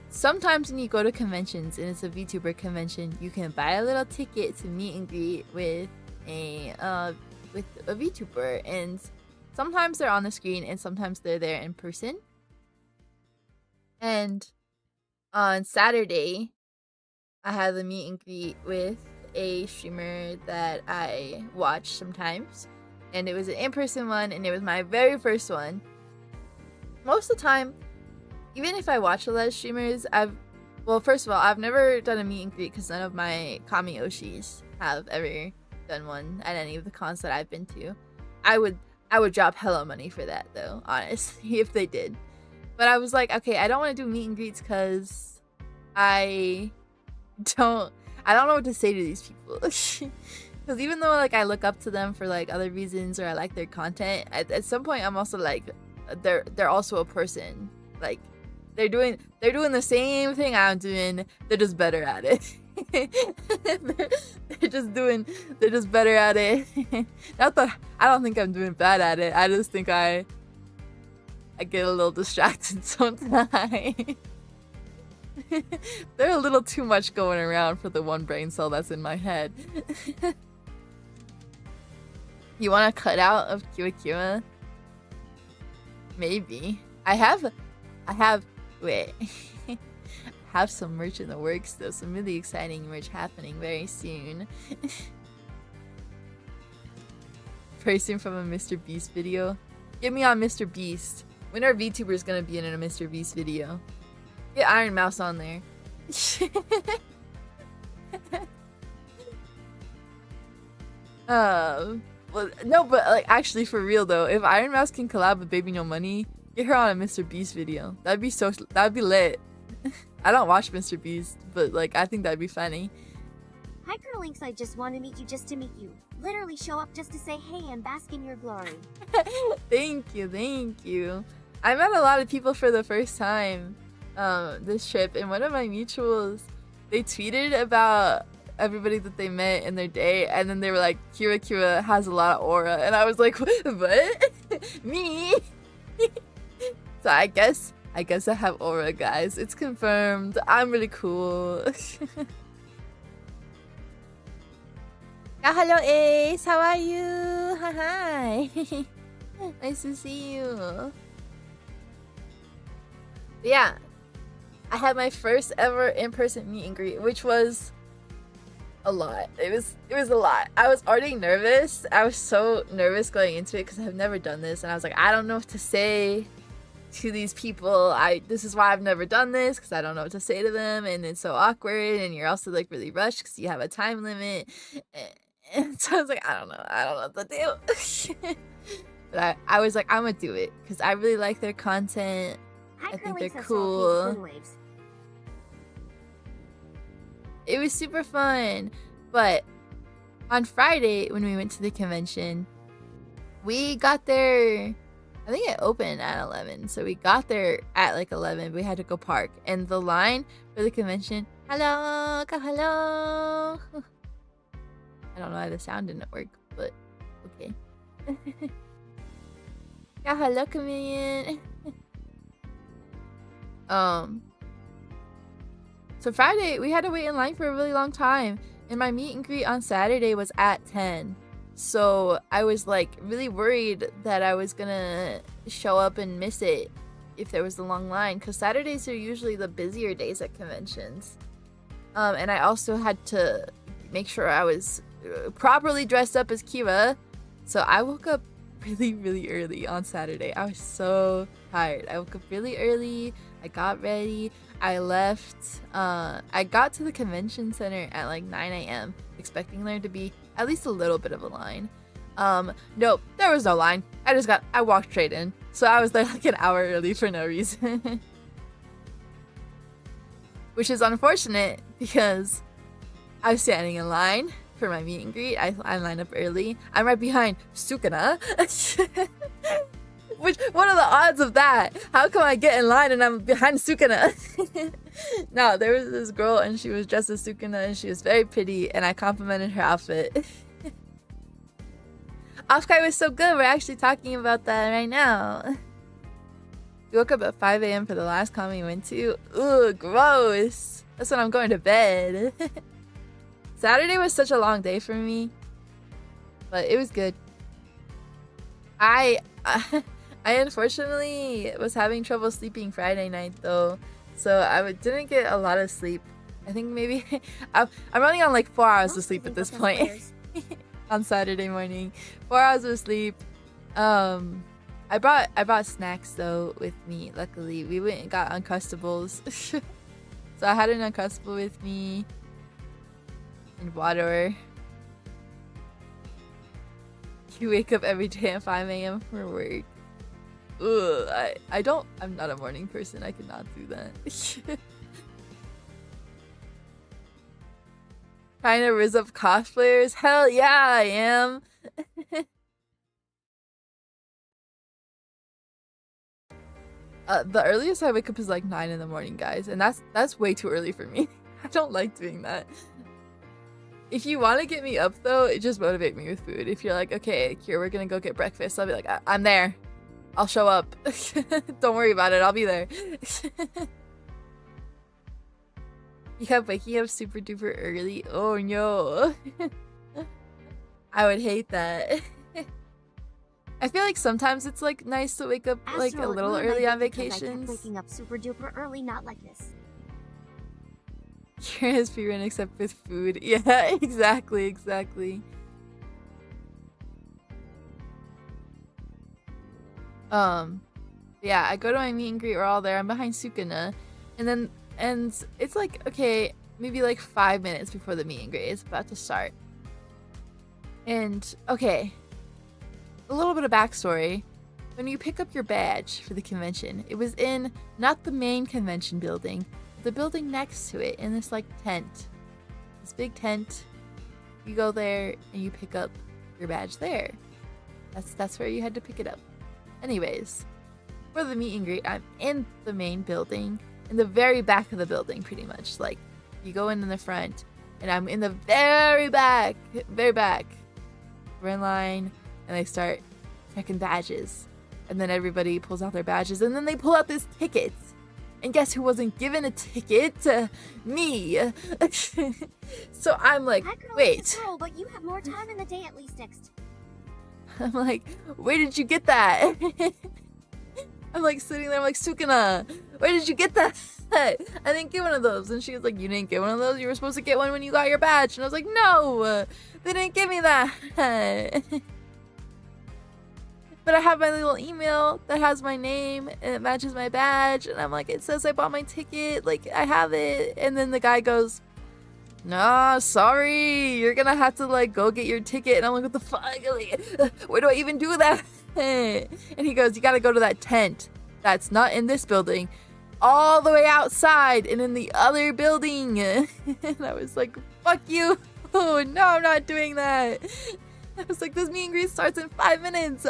Sometimes when you go to conventions and it's a VTuber convention, you can buy a little ticket to meet and greet with a VTuber, and sometimes they're on the screen and sometimes they're there in person. And on Saturday, I had the meet and greet with a streamer that I watch sometimes. And it was an in-person one, and it was my very first one. Most of the time, even if I watch a lot of streamers, first of all, I've never done a meet and greet because none of my Kami Oshis have ever done one at any of the cons that I've been to. I would drop hella money for that though, honestly, if they did. But I was like, okay, I don't want to do meet and greets because I don't know what to say to these people. Because even though like I look up to them for like other reasons or I like their content, at some point I'm also like, they're also a person. Like they're doing the same thing I'm doing. They're just better at it. they're just better at it. Not that I don't think I'm doing bad at it. I just think I get a little distracted sometimes. There's a little too much going around for the one brain cell that's in my head. You want a cutout of Kiwa Kiwa? Maybe. I have wait. I have some merch in the works though, some really exciting merch happening very soon. Person from a Mr. Beast video. Get me on Mr. Beast. When are VTubers gonna be in a Mr. Beast video? Get Iron Mouse on there. Well, no, but like actually for real though, if Iron Mouse can collab with Baby No Money, get her on a Mr. Beast video. That'd be lit. I don't watch Mr. Beast, but like I think that'd be funny. Hi Curlinks, I just want to meet you just to meet you. Literally show up just to say hey and bask in your glory. Thank you. I met a lot of people for the first time this trip, and one of my mutuals, they tweeted about everybody that they met in their day, and then they were like, Kira has a lot of aura, and I was like, what? Me? So I guess I have aura, guys. It's confirmed. I'm really cool. Hello Ace, how are you? Hi. Nice to see you. Yeah, I had my first ever in-person meet and greet, which was a lot. It was a lot. I was already nervous. I was so nervous going into it because I've never done this, and I was like, I don't know what to say to these people. This is why I've never done this, because I don't know what to say to them, and it's so awkward, and you're also like really rushed because you have a time limit. And so I was like, I don't know what to do. But I was like, I'm gonna do it because I really like their content. Hi, I think Curly they're says cool. salty, blue waves. It was super fun. But on Friday, when we went to the convention, we got there, I think it opened at 11. So we got there at like 11. But we had to go park. And the line for the convention, hello, hello. I don't know why the sound didn't work, but okay. Yeah, hello, chameleon. So Friday, we had to wait in line for a really long time. And my meet and greet on Saturday was at 10. So I was like really worried that I was gonna show up and miss it if there was a long line. Because Saturdays are usually the busier days at conventions. And I also had to make sure I was properly dressed up as Kira. So I woke up really, really early on Saturday. I was so tired. I woke up really early. I got ready. I left. I got to the convention center at like 9 a.m. expecting there to be at least a little bit of a line. Nope, there was no line. I walked straight in. So I was there like an hour early for no reason. Which is unfortunate because I was standing in line for my meet and greet. I lined up early. I'm right behind Sukuna. Which, what are the odds of that? How come I get in line and I'm behind Sukuna? No, there was this girl and she was dressed as Sukuna and she was very pretty and I complimented her outfit. OffKai was so good. We're actually talking about that right now. We woke up at 5 a.m. for the last con we went to. Ooh, gross. That's when I'm going to bed. Saturday was such a long day for me, but it was good. I unfortunately was having trouble sleeping Friday night though, so I didn't get a lot of sleep. I think maybe I'm running on like 4 hours of sleep at this point. On Saturday morning, 4 hours of sleep. I brought snacks though with me. Luckily, we went and got Uncrustables, so I had an Uncrustable with me. And water. You wake up every day at 5 a.m. for work. Ugh, I'm not a morning person. I cannot do that. Trying to rizz up cosplayers? Hell yeah, I am. The earliest I wake up is like 9 in the morning, guys. And that's way too early for me. I don't like doing that. If you want to get me up though, just motivate me with food. If you're like, okay, here, we're gonna go get breakfast, I'll be like, I'm there. I'll show up. Don't worry about it, I'll be there. You kept waking up super duper early? Oh no. I would hate that. I feel like sometimes it's like nice to wake up like a little early on vacations. I kept waking up super duper early, not like this. Kira has run except with food. Yeah, exactly. Yeah, I go to my meet and greet, we're all there. I'm behind Sukuna. And it's like, okay, maybe like 5 minutes before the meet and greet is about to start. And, okay, a little bit of backstory. When you pick up your badge for the convention, it was in not the main convention building, the building next to it, in this like tent, this big tent. You go there and you pick up your badge there. That's where you had to pick it up. Anyways, for the meet and greet, I'm in the main building, in the very back of the building, pretty much. Like, you go in the front, and I'm in the very back. We're in line, and they start checking badges, and then everybody pulls out their badges, and then they pull out this ticket. And guess who wasn't given a ticket? Me. So I'm like, wait. Girl, but you have more time in the day at least next. I'm like, where did you get that? I'm like sitting there, I'm like, Sukuna, where did you get that? I didn't get one of those. And she was like, you didn't get one of those? You were supposed to get one when you got your badge. And I was like, no, they didn't give me that. But I have my little email that has my name and it matches my badge. And I'm like, it says I bought my ticket. Like, I have it. And then the guy goes, nah, sorry. You're gonna have to, like, go get your ticket. And I'm like, what the fuck? Like, where do I even do that? And he goes, you gotta go to that tent that's not in this building, all the way outside and in the other building. And I was like, fuck you. Oh, no, I'm not doing that. I was like, this meet and greet starts in 5 minutes.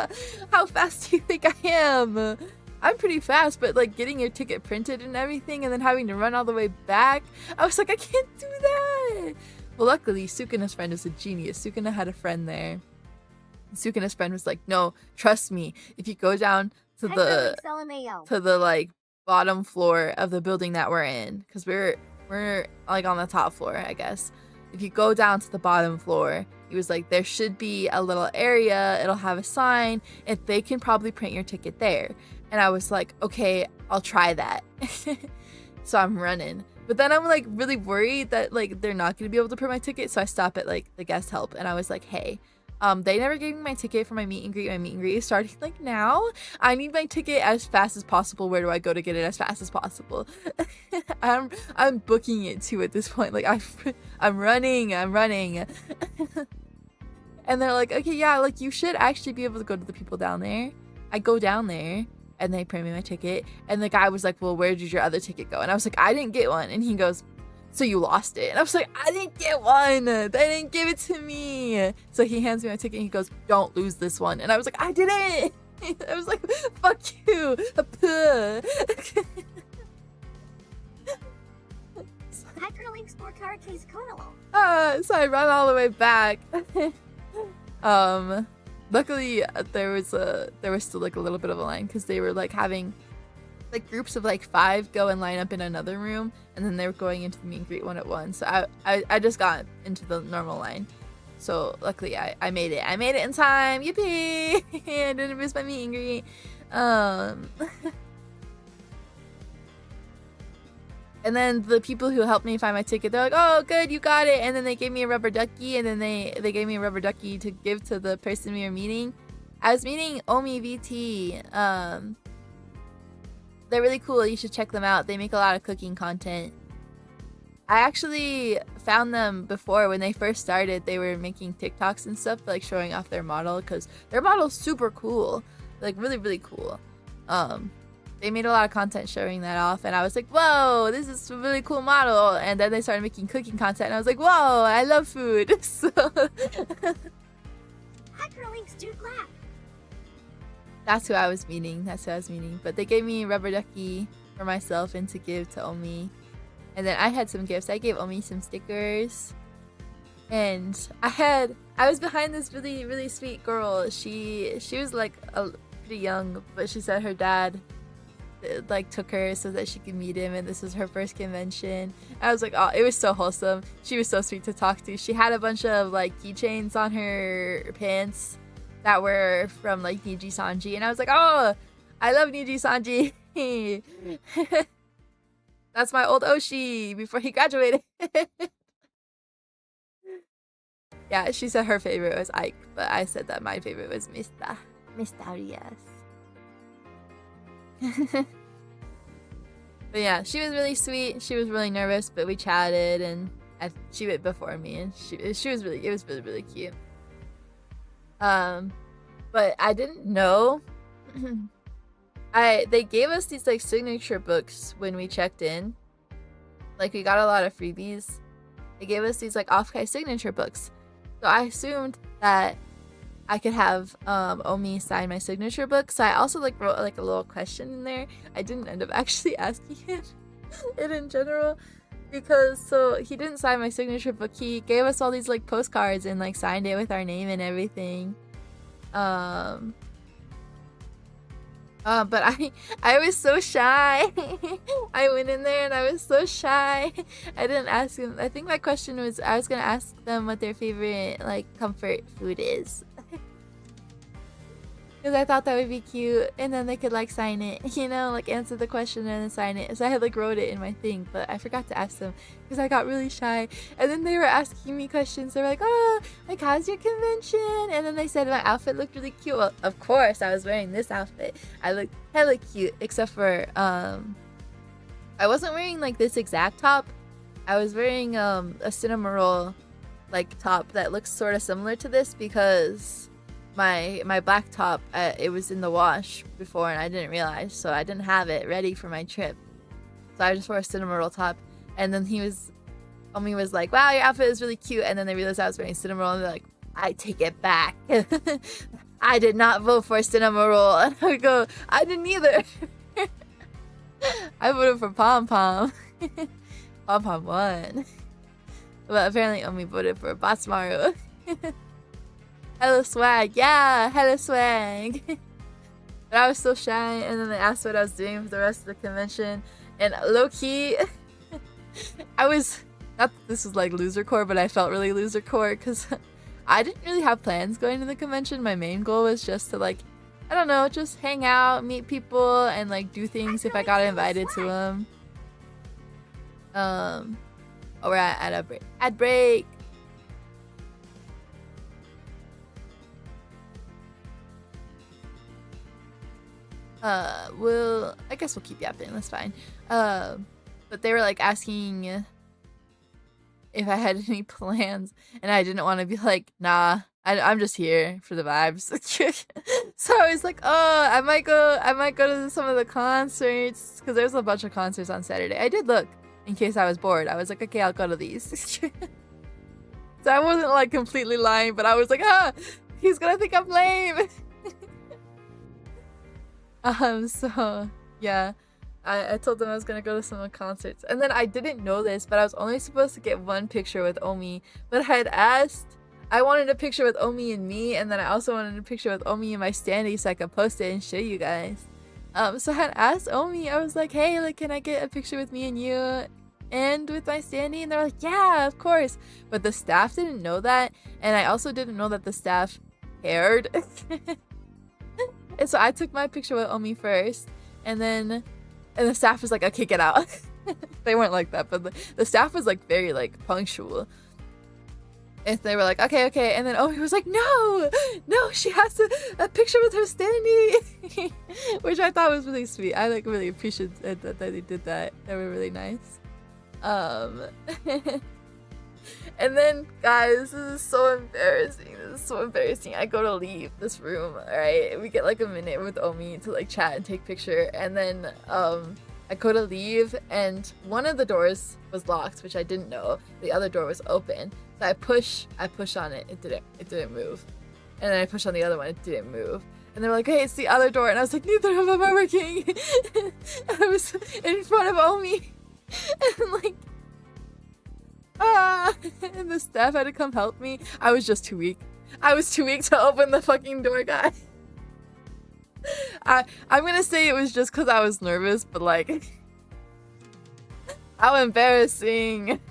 How fast do you think I am? I'm pretty fast, but like getting your ticket printed and everything and then having to run all the way back, I was like, I can't do that. Well, luckily, Sukuna's friend is a genius. Sukuna had a friend there. Sukuna's friend was like, no, trust me. If you go down to the like bottom floor of the building that we're in, because we're like on the top floor, I guess. If you go down to the bottom floor, he was like, there should be a little area. It'll have a sign. If they can probably print your ticket there. And I was like, okay, I'll try that. So I'm running. But then I'm like really worried that like they're not going to be able to print my ticket. So I stop at like the guest help and I was like, hey, they never gave me my ticket for my meet and greet. My meet and greet is starting like now. I need my ticket as fast as possible. Where do I go to get it as fast as possible? I'm booking it too at this point. Like I'm running. And they're like, okay, yeah, like you should actually be able to go to the people down there. I go down there and they print me my ticket. And the guy was like, well, where did your other ticket go? And I was like, I didn't get one. And he goes, so you lost it. And I was like, I didn't get one. They didn't give it to me. So he hands me my ticket and he goes, don't lose this one. And I was like, I didn't. I was like, fuck you. Hyperlinks for Karake's Konalo. So I run all the way back. Luckily there was still like a little bit of a line because they were like having like groups of like 5 go and line up in another room, and then they were going into the meet and greet one at one. So I just got into the normal line. So luckily I made it. I made it in time. Yippee! I didn't miss my meet and greet. And then the people who helped me find my ticket, they're like, oh, good, you got it. And then they gave me a rubber ducky, and then they gave me a rubber ducky to give to the person we were meeting. I was meeting Omi VT. They're really cool. You should check them out. They make a lot of cooking content. I actually found them before when they first started. They were making TikToks and stuff, like showing off their model, because their model's super cool. Like really, really cool. They made a lot of content showing that off, and I was like, whoa, this is a really cool model. And then they started making cooking content, and I was like, whoa, I love food. So Hyperlinks do clap. that's who I was meeting. But they gave me a rubber ducky for myself and to give to Omi. And then I had some gifts. I gave Omi some stickers. And I was behind this really, really sweet girl. She was like pretty young, but she said her dad like took her so that she could meet him, and this was her first convention. I was like, oh, it was so wholesome. She was so sweet to talk to. She had a bunch of like keychains on her pants that were from like Niji Sanji, and I was like, oh, I love Niji Sanji. That's my old Oshi before he graduated. Yeah, she said her favorite was Ike, but I said that my favorite was Mysterious. But yeah, she was really sweet. She was really nervous, but we chatted, and she went before me, and it was really cute. But I didn't know. They gave us these like signature books when we checked in. Like we got a lot of freebies. They gave us these like OffKai signature books. So I assumed that I could have Omi sign my signature book. So I also like wrote like a little question in there. I didn't end up actually asking it in general, because so he didn't sign my signature book. He gave us all these like postcards and like signed it with our name and everything. But I was so shy. I went in there and I was so shy. I didn't ask him. I think my question was, I was gonna ask them what their favorite like comfort food is. because I thought that would be cute, and then they could like sign it, you know, like answer the question and then sign it. So I had like wrote it in my thing, but I forgot to ask them because I got really shy. And then they were asking me questions. They were like, "Oh, like how's your convention?" And then they said my outfit looked really cute. Well, of course, I was wearing this outfit. I looked hella cute, except for I wasn't wearing like this exact top. I was wearing a cinema roll like top that looks sort of similar to this because my black top, it was in the wash before and I didn't realize, so I didn't have it ready for my trip. So I just wore a cinema roll top, and then Omi was like, "Wow, your outfit is really cute," and then they realized I was wearing cinema roll and they're like, "I take it back." I did not vote for cinema roll. And I would go, "I didn't either." I voted for Pom Pom. Pom Pom won. But apparently Omi voted for Batsmaru. Hella swag, yeah, hella swag. But I was so shy, and then they asked what I was doing for the rest of the convention. And low-key, I was, not that this was like loser core, but I felt really loser core because I didn't really have plans going to the convention. My main goal was just to like, I don't know, just hang out, meet people, and like do things if I got invited to them. Oh, we're at a break. Ad break. I guess we'll keep yapping, that's fine. But they were like asking if I had any plans, and I didn't want to be like, nah, I'm just here for the vibes. So I was like, oh, I might go to some of the concerts, because there's a bunch of concerts on Saturday. I did look in case I was bored. I was like, okay, I'll go to these. So I wasn't like completely lying, but I was like, he's gonna think I'm lame. So yeah, I told them I was gonna go to some of the concerts, and then I didn't know this, but I was only supposed to get one picture with Omi, but I had asked, I wanted a picture with Omi and me, and then I also wanted a picture with Omi and my standee so I could post it and show you guys. So I had asked Omi, I was like, hey, like, can I get a picture with me and you and with my standee? And they're like, yeah, of course. But the staff didn't know that, and I also didn't know that the staff cared. And so I took my picture with Omi first, and the staff was like, okay, get out. They weren't like that, but the staff was like very like punctual. And they were like, okay. And then Omi was like, no, she has a picture with her standee. Which I thought was really sweet. I like really appreciated that they did that. They were really nice. And then, guys, this is so embarrassing. I go to leave this room, alright? We get like a minute with Omi to like chat and take picture, and then I go to leave, and one of the doors was locked, which I didn't know. The other door was open. So I push on it. It didn't move. And then I push on the other one. It didn't move. And they're like, hey, it's the other door. And I was like, neither of them are working. And I was in front of Omi. And like, and the staff had to come help me. I was just too weak. I was too weak to open the fucking door, guys. I'm gonna say it was just because I was nervous, but like, how embarrassing.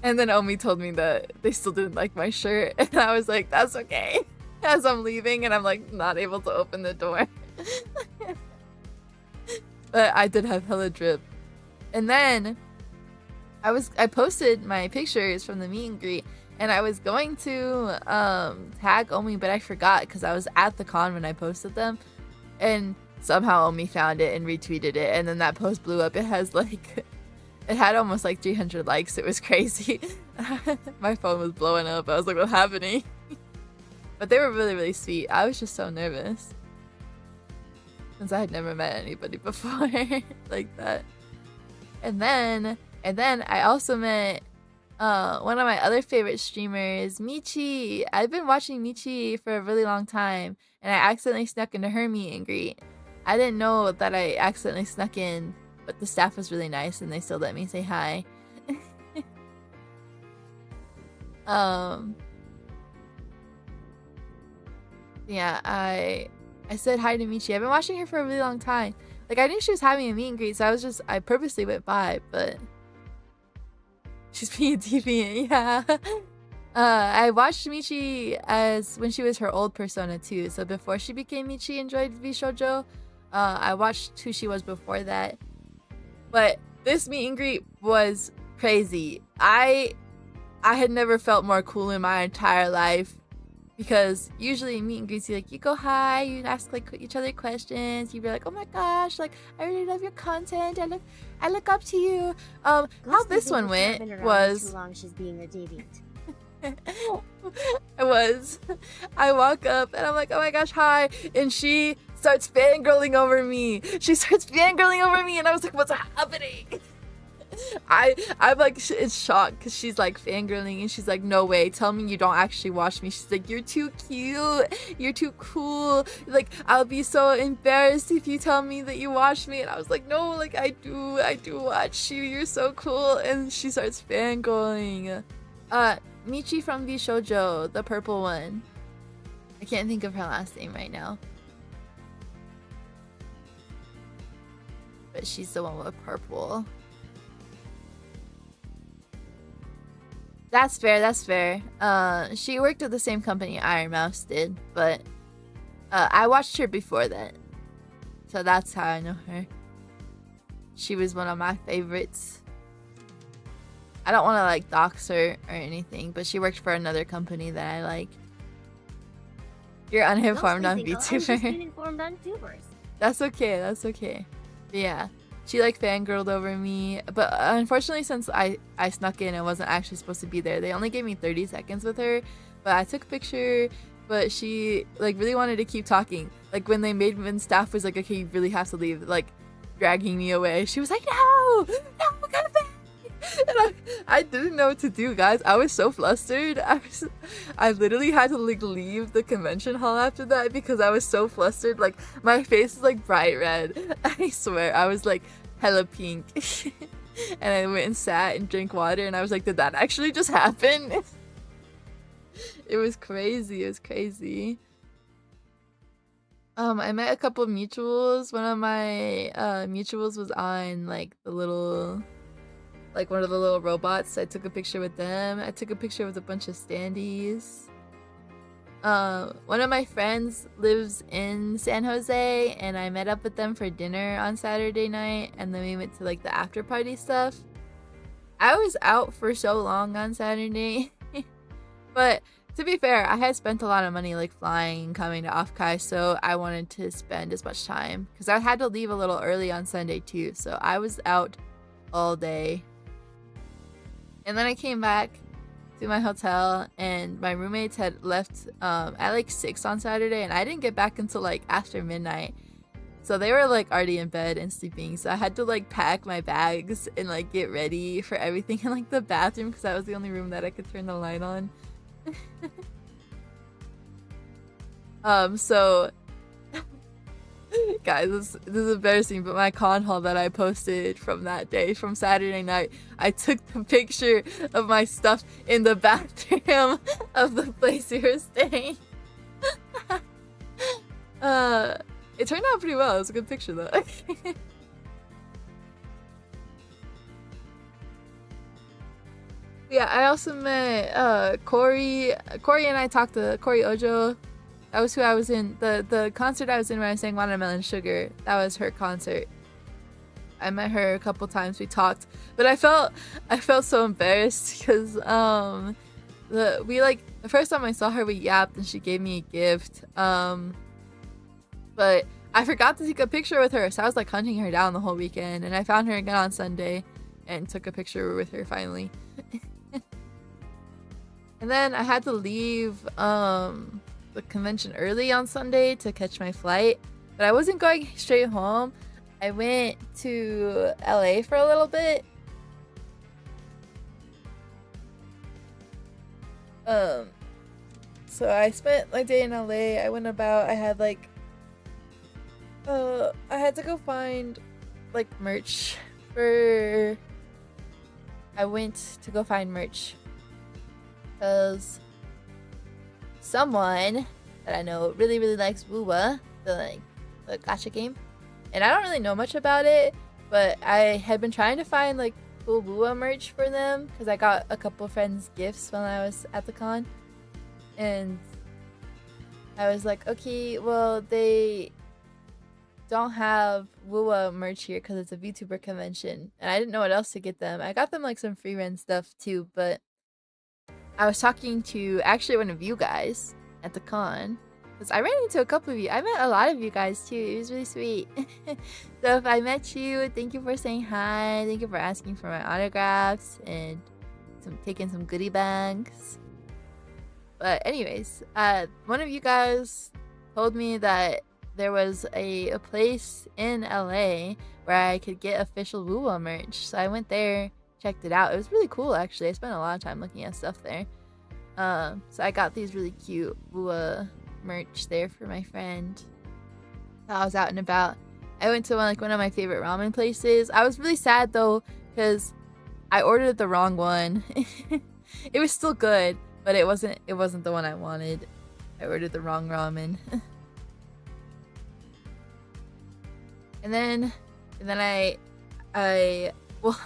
And then Omi told me that they still didn't like my shirt, and I was like, that's okay. As I'm leaving, and I'm like not able to open the door. But I did have hella drip. And then I posted my pictures from the meet and greet, and I was going to tag Omi, but I forgot because I was at the con when I posted them, and somehow Omi found it and retweeted it, and then that post blew up. It had almost like 300 likes. It was crazy. My phone was blowing up. I was like, what's happening? But they were really, really sweet. I was just so nervous since I had never met anybody before like that. And then I also met one of my other favorite streamers, Michi. I've been watching Michi for a really long time, and I accidentally snuck into her meet and greet. I didn't know that I accidentally snuck in, but the staff was really nice and they still let me say hi. Yeah, I said hi to Michi. I've been watching her for a really long time. Like, I knew she was having a meet and greet, so I purposely went by, but she's being deviant, yeah. I watched Michi as when she was her old persona too. So before she became Michi and joined VShojo, I watched who she was before that. But this meet and greet was crazy. I had never felt more cool in my entire life, because usually in meet and greets you go hi, you ask like each other questions, you'd be like, oh my gosh, like I really love your content, I look up to you. How this one went was too long she's being a deviant. I walk up and I'm like, oh my gosh, hi, and she starts fangirling over me. And I was like, what's happening? I'm like in shock because she's like fangirling and she's like, no way, tell me you don't actually watch me. She's like, you're too cute, you're too cool, like I'll be so embarrassed if you tell me that you watch me. And I was like, no, like I do watch you, you're so cool. And she starts fangirling. Michi from VShojo, the purple one, I can't think of her last name right now, but she's the one with purple. That's fair. She worked at the same company Iron Mouse did, but I watched her before that. So that's how I know her. She was one of my favorites. I don't want to like dox her or anything, but she worked for another company that I like. You're uninformed on VTuber. Uninformed on tubers. That's okay. But yeah. She like fangirled over me, but unfortunately since I snuck in and wasn't actually supposed to be there, they only gave me 30 seconds with her, but I took a picture, but she like really wanted to keep talking. Like when staff was like, okay, you really have to leave, like dragging me away, she was like, no, come back. And I didn't know what to do, guys. I was so flustered. I literally had to like leave the convention hall after that because I was so flustered. Like my face is like bright red. I swear I was like hella pink. And I went and sat and drank water and I was like, did that actually just happen? It was crazy. I met a couple of mutuals. One of my mutuals was on like one of the little robots. I took a picture with them. I took a picture with a bunch of standees. One of my friends lives in San Jose and I met up with them for dinner on Saturday night, and then we went to like the after party stuff. I was out for so long on Saturday. But to be fair, I had spent a lot of money like flying and coming to OffKai, so I wanted to spend as much time because I had to leave a little early on Sunday too, so I was out all day. And then I came back to my hotel and my roommates had left at like 6 on Saturday, and I didn't get back until like after midnight. So they were like already in bed and sleeping, so I had to like pack my bags and like get ready for everything in like the bathroom because that was the only room that I could turn the light on. So guys, this is embarrassing, but my con haul that I posted from that day, from Saturday night, I took the picture of my stuff in the bathroom of the place we were staying. It turned out pretty well. It was a good picture though. Yeah, I also met Corey and I talked to Corey Ojo. That was who I was in. The concert I was in where I sang Watermelon Sugar, that was her concert. I met her a couple times, we talked. But I felt so embarrassed because the first time I saw her we yapped and she gave me a gift. But I forgot to take a picture with her, so I was like hunting her down the whole weekend, and I found her again on Sunday and took a picture with her finally. And then I had to leave the convention early on Sunday to catch my flight, but I wasn't going straight home. I went to LA for a little bit. So I spent my day in LA. I went about, I had like I had to go find like merch for I went to go find merch because someone that I know really likes Woowa, the gacha game, and I don't really know much about it, but I had been trying to find like cool Wua merch for them because I got a couple friends gifts when I was at the con, and I was like, okay, well they don't have Wua merch here because it's a VTuber convention, and I didn't know what else to get them. I got them like some free rent stuff too, but I was talking to actually one of you guys at the con. I ran into a couple of you. I met a lot of you guys too. It was really sweet. So if I met you, thank you for saying hi. Thank you for asking for my autographs and taking some goodie bags. But anyways, one of you guys told me that there was a place in LA where I could get official Woo merch. So I went there, checked it out. It was really cool actually. I spent a lot of time looking at stuff there. So I got these really cute Woo merch there for my friend. I was out and about. I went to one of my favorite ramen places. I was really sad though because I ordered the wrong one. It was still good, but it wasn't the one I wanted. I ordered the wrong ramen. and then I well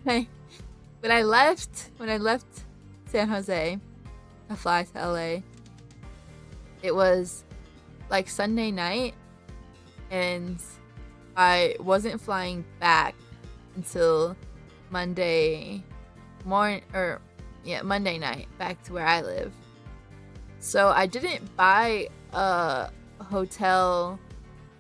when I left San Jose to fly to LA, it was like Sunday night, and I wasn't flying back until Monday night back to where I live. So I didn't buy a hotel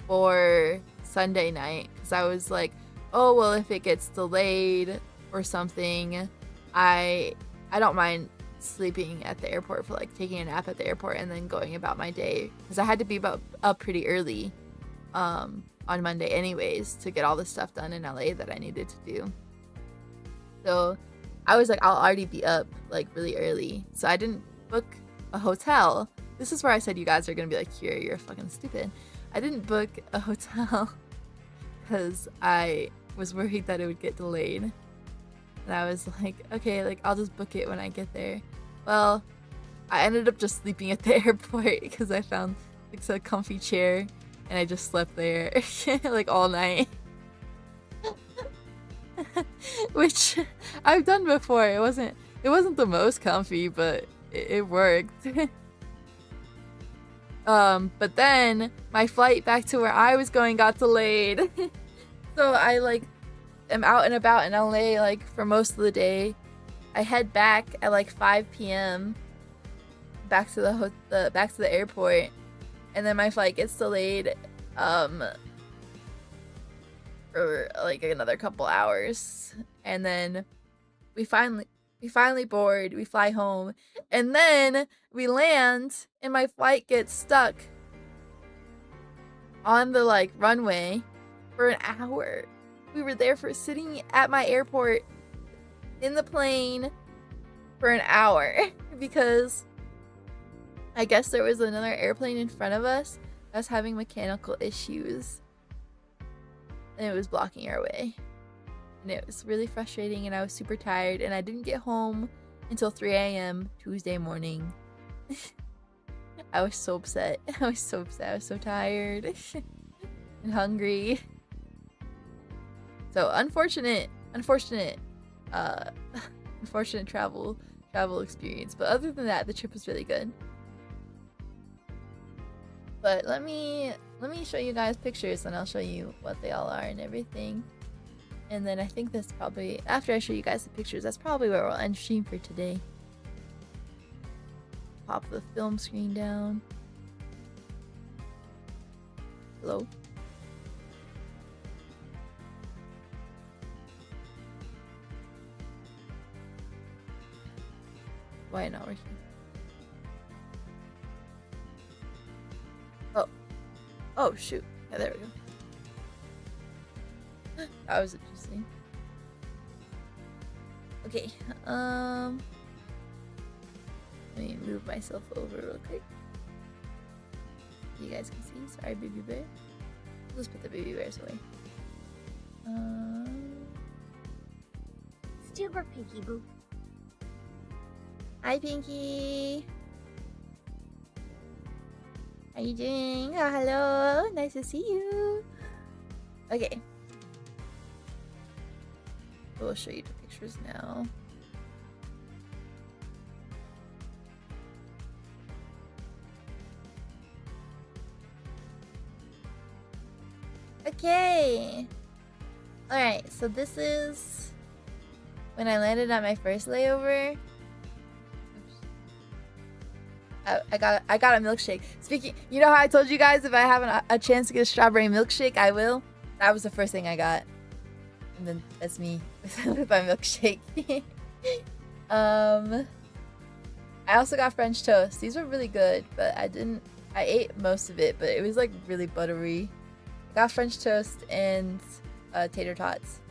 for Sunday night because I was like, oh well, if it gets delayed or something, I don't mind sleeping at the airport for like taking a nap at the airport and then going about my day because I had to be up pretty early on Monday anyways to get all the stuff done in LA that I needed to do. So I was like, I'll already be up like really early, so I didn't book a hotel. This is where I said you guys are gonna be like, here, you're fucking stupid. I didn't book a hotel because I was worried that it would get delayed. And I was like, okay, like I'll just book it when I get there. Well, I ended up just sleeping at the airport because I found like a comfy chair and I just slept there like all night. Which I've done before. It wasn't the most comfy, but it worked. But then my flight back to where I was going got delayed. So I like am out and about in LA like for most of the day. I head back at like 5 p.m. back to the airport, and then my flight gets delayed for like another couple hours, and then we finally board, we fly home, and then we land and my flight gets stuck on the like runway for an hour. We were there for sitting at my airport in the plane for an hour because I guess there was another airplane in front of us that was having mechanical issues and it was blocking our way. And it was really frustrating and I was super tired and I didn't get home until 3 a.m. Tuesday morning. I was so upset. I was so tired and hungry. So unfortunate travel experience. But other than that, the trip was really good. But let me show you guys pictures and I'll show you what they all are and everything. And then I think that's probably, after I show you guys the pictures, that's probably where we'll end stream for today. Pop the film screen down. Hello? Why not working? Oh shoot. Yeah, there we go. That was interesting. Okay, let me move myself over real quick. You guys can see. Sorry, baby bear. Let's put the baby bears away. Super Pinky Boo. Hi, Pinky. How you doing? Oh, hello. Nice to see you. Okay. will show you the pictures now. Okay. Alright, so this is when I landed at my first layover. I got a milkshake. Speaking, you know how I told you guys if I have a chance to get a strawberry milkshake, I will? That was the first thing I got. And then that's me with my milkshake. I also got French toast. These were really good, but I ate most of it, but it was like really buttery. I got French toast and tater tots.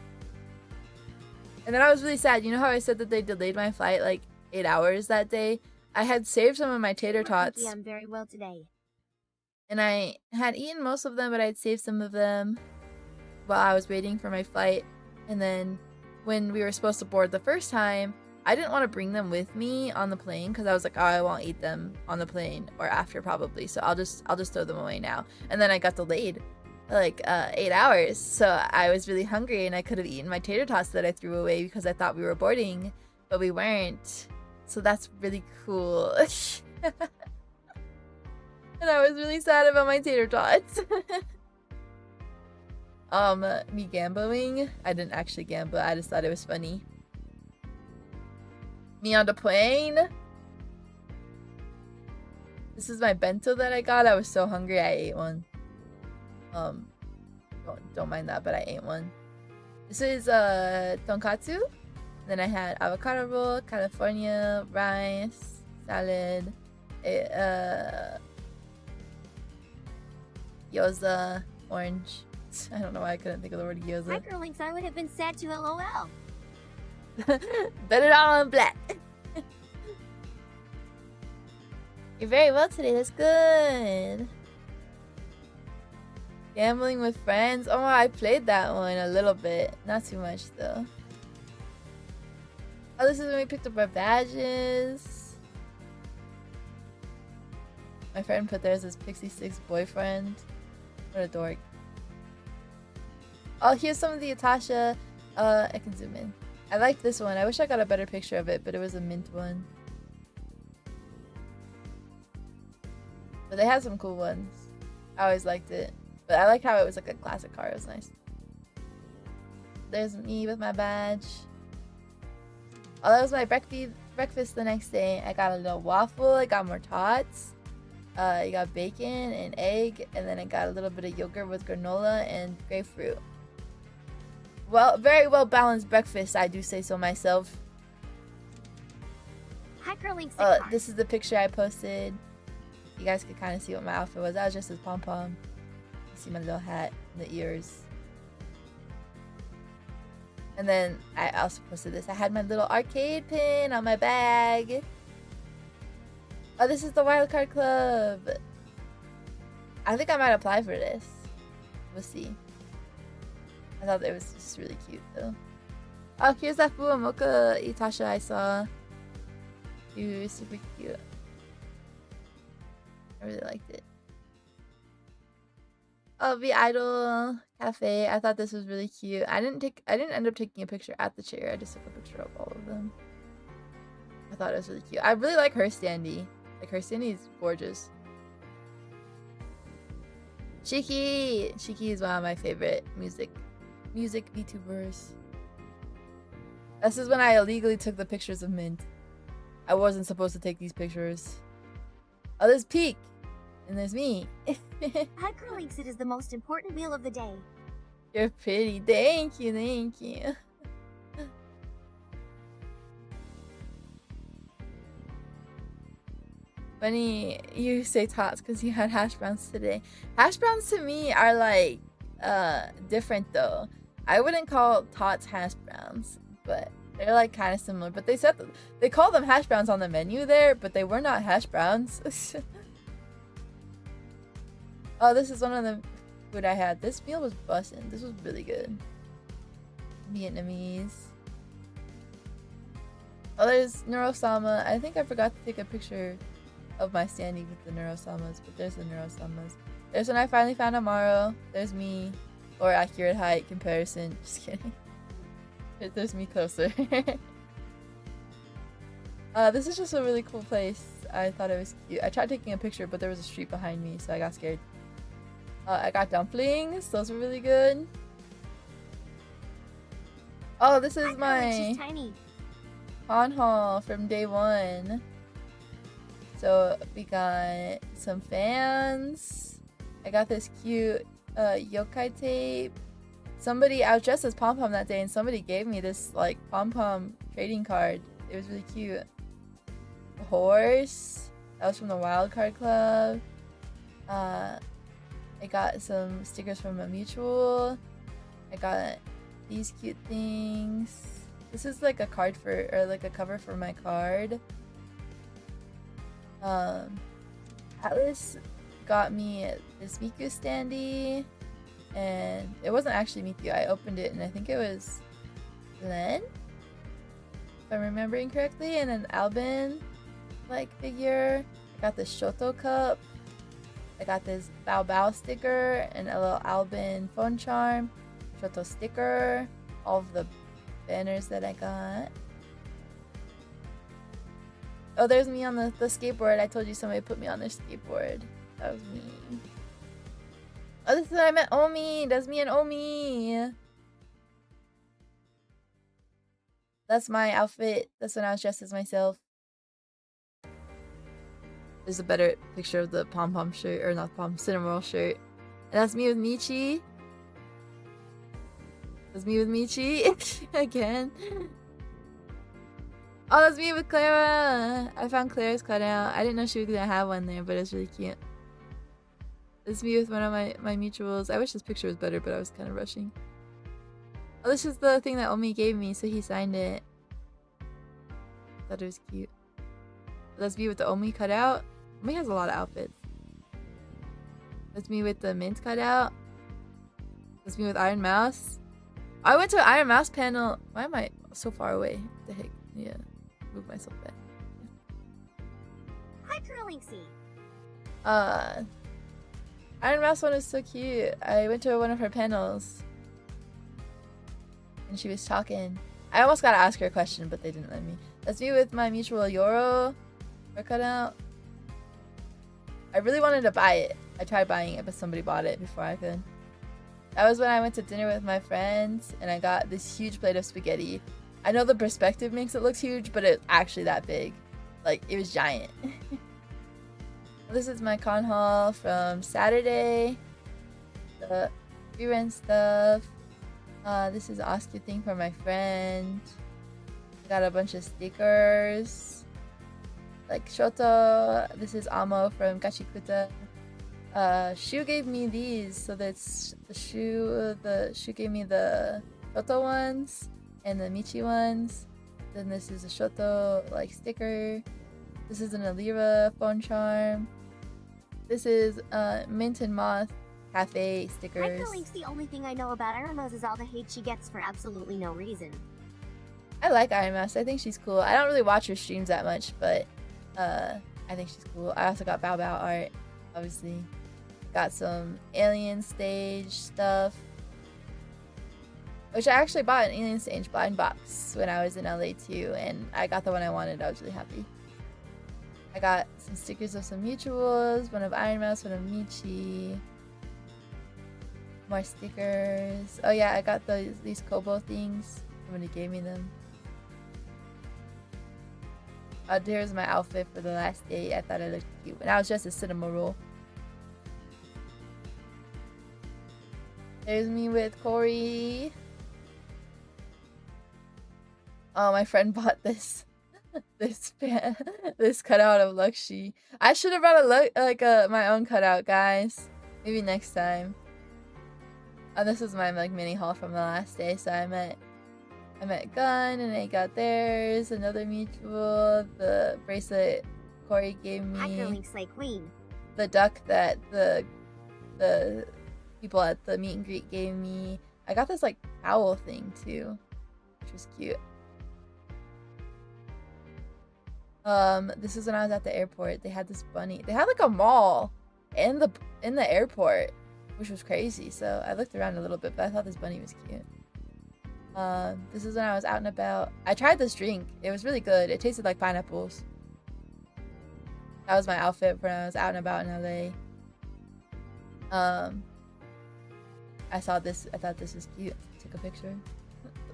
And then I was really sad. You know how I said that they delayed my flight like 8 hours that day? I had saved some of my tater tots. I'm very well today. And I had eaten most of them, but I'd saved some of them while I was waiting for my flight. And then when we were supposed to board the first time, I didn't want to bring them with me on the plane because I was like, oh, I won't eat them on the plane or after probably. So I'll just throw them away now. And then I got delayed like 8 hours. So I was really hungry and I could have eaten my tater tots that I threw away because I thought we were boarding, but we weren't. So that's really cool. And I was really sad about my tater tots. Me gambling. I didn't actually gamble. I just thought it was funny. Me on the plane. This is my bento that I got. I was so hungry I ate one. Don't mind that, but I ate one. This is tonkatsu. Then I had avocado roll, California, rice, salad, gyoza, orange. I don't know why I couldn't think of the word gyoza. Hi, Girlinks. I would have been sad to LOL. Bet it all on black. You're very well today. That's good. Gambling with friends. Oh, I played that one a little bit. Not too much, though. Oh, this is when we picked up our badges. My friend put theirs as Pixie Stick's boyfriend. What a dork. Oh, here's some of the Atasha. I can zoom in. I like this one. I wish I got a better picture of it, but it was a mint one. But they had some cool ones. I always liked it. But I like how it was like a classic car. It was nice. There's me with my badge. Oh, that was my breakfast the next day. I got a little waffle. I got more tots. I got bacon and egg. And then I got a little bit of yogurt with granola and grapefruit. Well, very well balanced breakfast, I do say so myself. Hi, Girlinks. This is the picture I posted. You guys could kind of see what my outfit was. I was just as pom-pom. You see my little hat and the ears. And then I also posted this. I had my little arcade pin on my bag. Oh, this is the Wildcard Club. I think I might apply for this. We'll see. I thought it was just really cute though. Oh, here's that Fuwamoka Itasha I saw. She was super cute. I really liked it. Oh, the Idol Cafe. I thought this was really cute. I didn't end up taking a picture at the chair. I just took a picture of all of them. I thought it was really cute. I really like her standee. Like her standee is gorgeous. Shiki! Shiki is one of my favorite music VTubers. This is when I illegally took the pictures of Mint. I wasn't supposed to take these pictures. Oh, there's Peak! And there's me. Hi, Girlinks. It is the most important meal of the day. You're pretty. Thank you, thank you. Funny you say tots because you had hash browns today. Hash browns to me are like different though. I wouldn't call tots hash browns, but they're like kind of similar. But they said they call them hash browns on the menu there, but they were not hash browns. Oh, this is one of the food I had. This meal was bussin'. This was really good. Vietnamese. Oh, there's Neurosama. I think I forgot to take a picture of my standee with the Neurosamas, but there's the Neurosamas. There's when I finally found Amaro. There's me. Or accurate height comparison. Just kidding. There's me closer. This is just a really cool place. I thought it was cute. I tried taking a picture, but there was a street behind me, so I got scared. I got dumplings. Those were really good. Oh, this is my pawn haul from day one. So we got some fans. I got this cute yokai tape. I was dressed as Pom Pom that day, and somebody gave me this like Pom Pom trading card. It was really cute. A horse. That was from the Wild Card Club. I got some stickers from a mutual. I got these cute things. This is like a card for, or like a cover for my card. Atlas got me this Miku standee, and it wasn't actually Miku. I opened it and I think it was Glenn, if I'm remembering correctly, and an Albin like figure. I got this Shoto cup. I got this Bao Bao sticker and a little Albin phone charm, Shoto sticker, all of the banners that I got. Oh, there's me on the skateboard. I told you somebody put me on their skateboard. That was me. Oh, this is when I met Omi. That's me and Omi. That's my outfit. That's when I was dressed as myself. There's a better picture of the Pom Pom shirt, or not Pom, Cinnamoroll shirt. And that's me with Michi. That's me with Michi again. Oh, that's me with Clara. I found Clara's cutout. I didn't know she was gonna have one there, but it's really cute. It's me with one of my mutuals. I wish this picture was better, but I was kind of rushing. Oh, this is the thing that Omi gave me, so he signed it. Thought it was cute. That's me with the Omi cutout. Omi has a lot of outfits. That's me with the Mint cutout. That's me with Iron Mouse. I went to an Iron Mouse panel. Why am I so far away? What the heck? Yeah. Move myself back. Hi, Curlinksy. Iron Mouse one is so cute. I went to one of her panels and she was talking. I almost got to ask her a question, but they didn't let me. That's me with my mutual Yoro. Her cutout. I really wanted to buy it. I tried buying it, but somebody bought it before I could. That was when I went to dinner with my friends and I got this huge plate of spaghetti. I know the perspective makes it look huge, but it's actually that big. Like, it was giant. This is my con haul from Saturday. The free rent stuff. This is Oscar thing for my friend. Got a bunch of stickers. Like Shoto. This is Amo from Gachikuta. Shu gave me these, so that's the Shu gave me the Shoto ones and the Michi ones. Then this is a Shoto like sticker. This is an Alira phone charm. This is Mint and Moth cafe stickers. I feel the only thing I know about Iron Mouse is all the hate she gets for absolutely no reason. I like Iron Mouse. I think she's cool. I don't really watch her streams that much, but I think she's cool. I also got Bao Bao art, obviously. Got some Alien Stage stuff, which I actually bought an Alien Stage blind box when I was in LA too, and I got the one I wanted. I was really happy. I got some stickers of some mutuals, one of Iron Mouse, one of Michi. More stickers. Oh yeah, I got these Kobo things. Somebody gave me them. Here's my outfit for the last day. I thought I looked cute. And I was dressed as Cinnamoroll. There's me with Corey. Oh, my friend bought this this cutout of Luxi. I should have brought my own cutout, guys. Maybe next time. Oh, this was my mini haul from the last day. So I met Gun and I got theirs. Another mutual. The bracelet Corey gave me. Hyperlinks like Queen. The duck that the people at the meet and greet gave me. I got this like owl thing too, which was cute. This is when I was at the airport. They had this bunny. They had like a mall in the airport, which was crazy. So I looked around a little bit, but I thought this bunny was cute. This is when I was out and about. I tried this drink. It was really good. It tasted like pineapples. That was my outfit when I was out and about in LA. I saw this. I thought this was cute. Took a picture.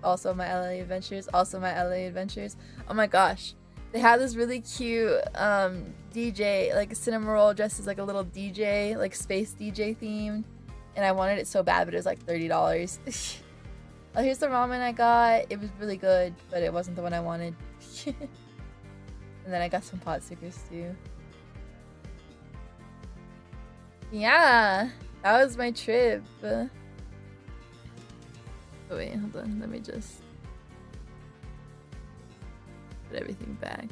Also my LA adventures. Also my LA adventures. Oh my gosh. They had this really cute DJ, like a cinema roll dressed as like a little DJ, like space DJ themed. And I wanted it so bad, but it was like $30. Oh, here's the ramen I got. It was really good, but it wasn't the one I wanted. And then I got some pot stickers too. Yeah, that was my trip. Oh wait, hold on. Let me just put everything back.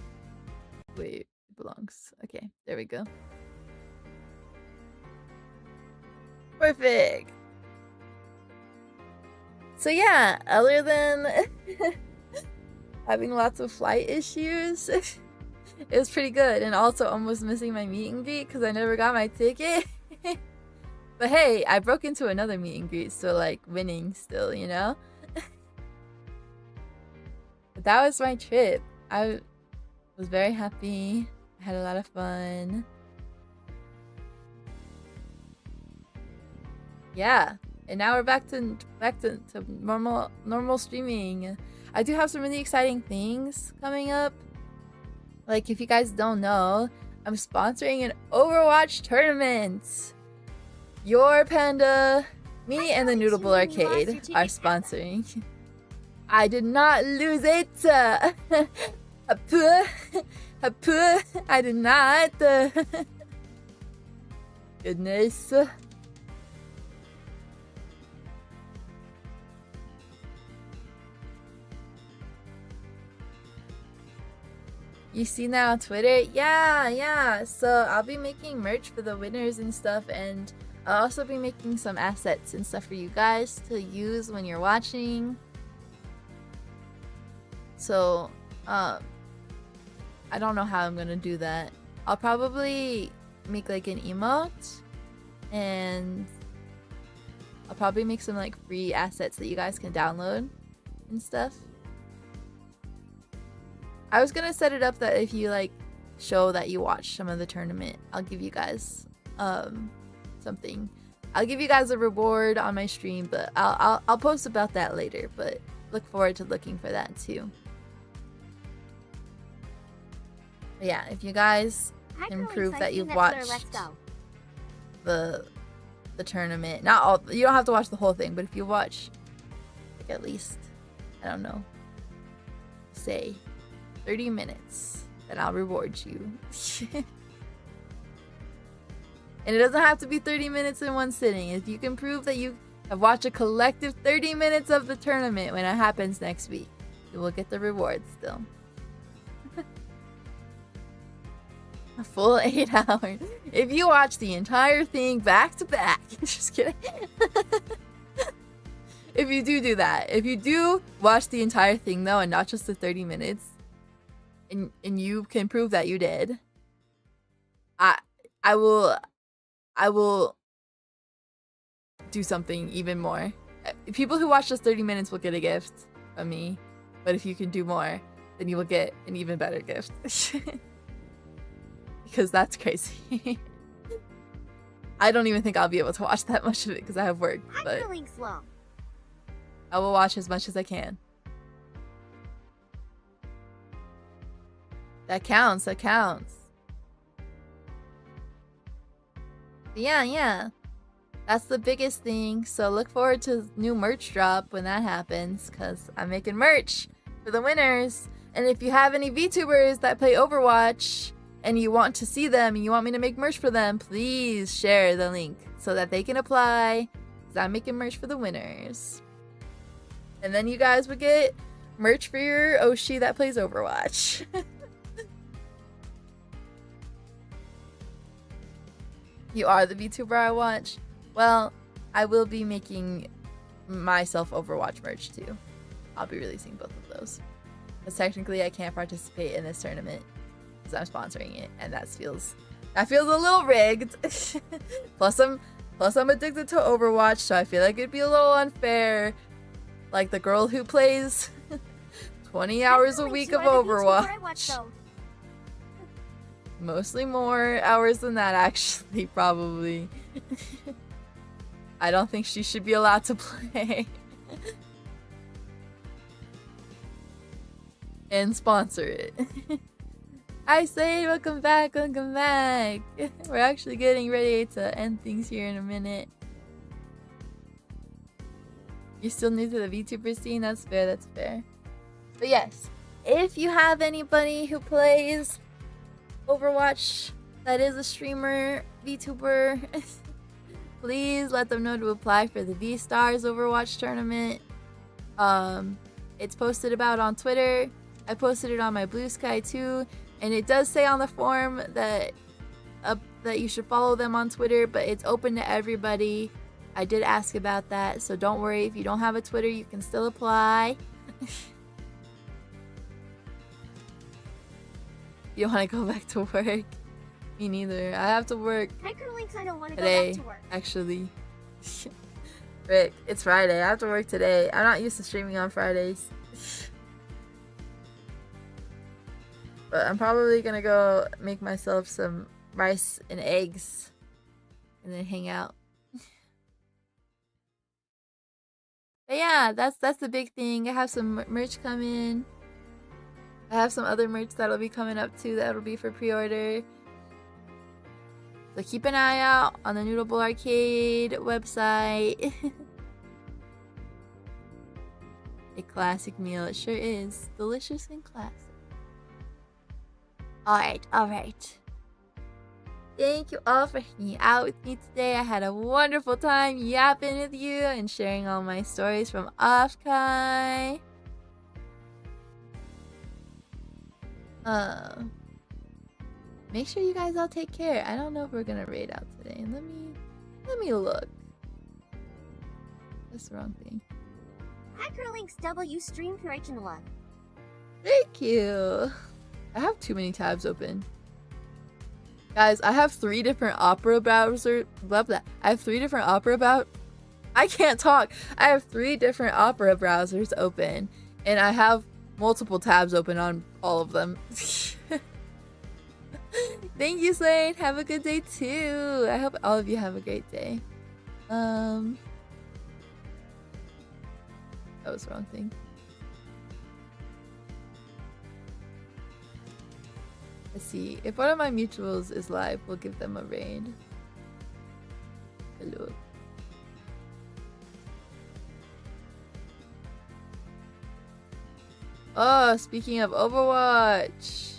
Wait, it belongs. Okay, there we go. Perfect. So yeah, other than having lots of flight issues, it was pretty good. And also almost missing my meet and greet because I never got my ticket. But hey, I broke into another meet and greet, so like winning still, you know? But that was my trip. I was very happy. I had a lot of fun. Yeah. And now we're back to normal streaming. I do have some really exciting things coming up. Like if you guys don't know, I'm sponsoring an Overwatch tournament. Your Panda, me, and the Noodle Bowl Arcade are sponsoring. I did not lose it. I did not. Goodness. You see that on Twitter? Yeah. So I'll be making merch for the winners and stuff, and I'll also be making some assets and stuff for you guys to use when you're watching. So, I don't know how I'm gonna do that. I'll probably make like an emote, and I'll probably make some like free assets that you guys can download and stuff. I was gonna set it up that if you like show that you watch some of the tournament, I'll give you guys something. I'll give you guys a reward on my stream, but I'll post about that later. But look forward to looking for that too. But yeah, if you guys can prove that you've watched the tournament, not all, you don't have to watch the whole thing, but if you watch like at least, I don't know, say 30 minutes, then I'll reward you. And it doesn't have to be 30 minutes in one sitting. If you can prove that you have watched a collective 30 minutes of the tournament when it happens next week, you will get the reward still. A full 8 hours. If you watch the entire thing back to back. Just kidding. If you do that. If you do watch the entire thing though, and not just the 30 minutes, and you can prove that you did, I will do something even more. People who watch just 30 minutes will get a gift from me, but if you can do more, then you will get an even better gift. Because that's crazy. I don't even think I'll be able to watch that much of it because I have work, but I will watch as much as I can. That counts, that counts. But yeah. That's the biggest thing. So look forward to new merch drop when that happens, because I'm making merch for the winners. And if you have any VTubers that play Overwatch and you want to see them and you want me to make merch for them, please share the link so that they can apply, because I'm making merch for the winners. And then you guys would get merch for your Oshi that plays Overwatch. You are the VTuber I watch? Well, I will be making myself Overwatch merch too. I'll be releasing both of those. Because technically I can't participate in this tournament because I'm sponsoring it, and that feels a little rigged. plus I'm addicted to Overwatch, so I feel like it'd be a little unfair. like the girl who plays 20 hours a week of Overwatch. Mostly more hours than that, actually, probably. I don't think she should be allowed to play. And sponsor it. Hi Slade, welcome back, welcome back. We're actually getting ready to end things here in a minute. You're still new to the VTuber scene? That's fair, that's fair. But yes, if you have anybody who plays Overwatch that is a streamer, VTuber, please let them know to apply for the V-Stars Overwatch tournament. It's posted about on Twitter. I posted it on my Blue Sky too, and it does say on the form that that you should follow them on Twitter, but it's open to everybody. I did ask about that, so don't worry. If you don't have a Twitter, you can still apply. You want to go back to work? Me neither. I have to work Links, I don't want to today, go back to work. actually. Rick, it's Friday. I have to work today. I'm not used to streaming on Fridays. But I'm probably gonna go make myself some rice and eggs and then hang out. But yeah, that's the big thing. I have some merch coming. I have some other merch that'll be coming up too that'll be for pre-order. So keep an eye out on the Noodle Bowl Arcade website. A classic meal, it sure is. Delicious and classic. Alright. Thank you all for hanging out with me today. I had a wonderful time yapping with you and sharing all my stories from OffKai. Make sure you guys all take care. I don't know if we're gonna raid out today. Let me look. That's the wrong thing. Links W stream correction 1. Thank you. I have too many tabs open. Guys, I have 3 different Opera browsers. Blah blah. I have 3 different Opera I can't talk. I have 3 different Opera browsers open, and I have multiple tabs open on all of them. Thank you, Slade. Have a good day too. I hope all of you have a great day. That was the wrong thing. Let's see. If one of my mutuals is live, we'll give them a raid. Hello. Oh, speaking of Overwatch.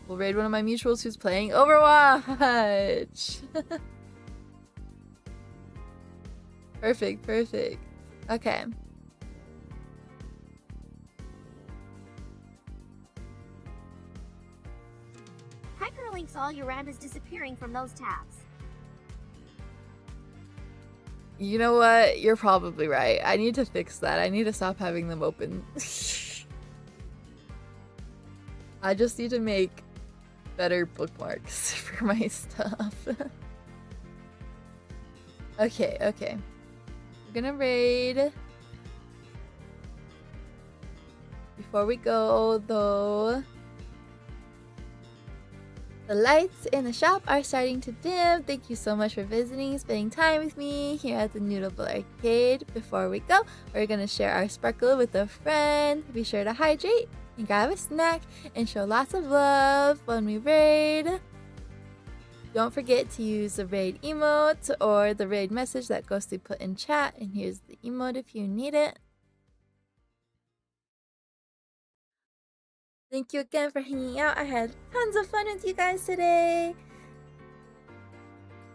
We'll raid one of my mutuals who's playing Overwatch. Perfect. Okay. Links, all your RAM is disappearing from those tabs. You know what? You're probably right. I need to fix that. I need to stop having them open. I just need to make better bookmarks for my stuff. Okay. We're gonna raid. Before we go, though, the lights in the shop are starting to dim. Thank you so much for visiting, spending time with me here at the Noodle Bowl Arcade. Before we go, we're gonna share our sparkle with a friend. Be sure to hydrate and grab a snack and show lots of love when we raid. Don't forget to use the raid emote or the raid message that Ghosty put in chat. And here's the emote if you need it. Thank you again for hanging out. I had tons of fun with you guys today.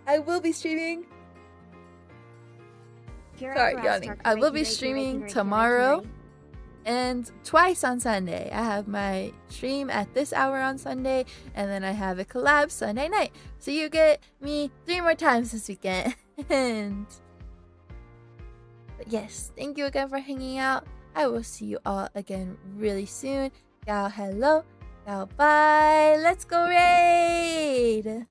I will be streaming. Sorry, yawning. I will be streaming tomorrow and twice on Sunday. I have my stream at this hour on Sunday, and then I have a collab Sunday night. So you get me 3 more times this weekend. But yes, thank you again for hanging out. I will see you all again really soon. Gal hello, gal bye, let's go raid!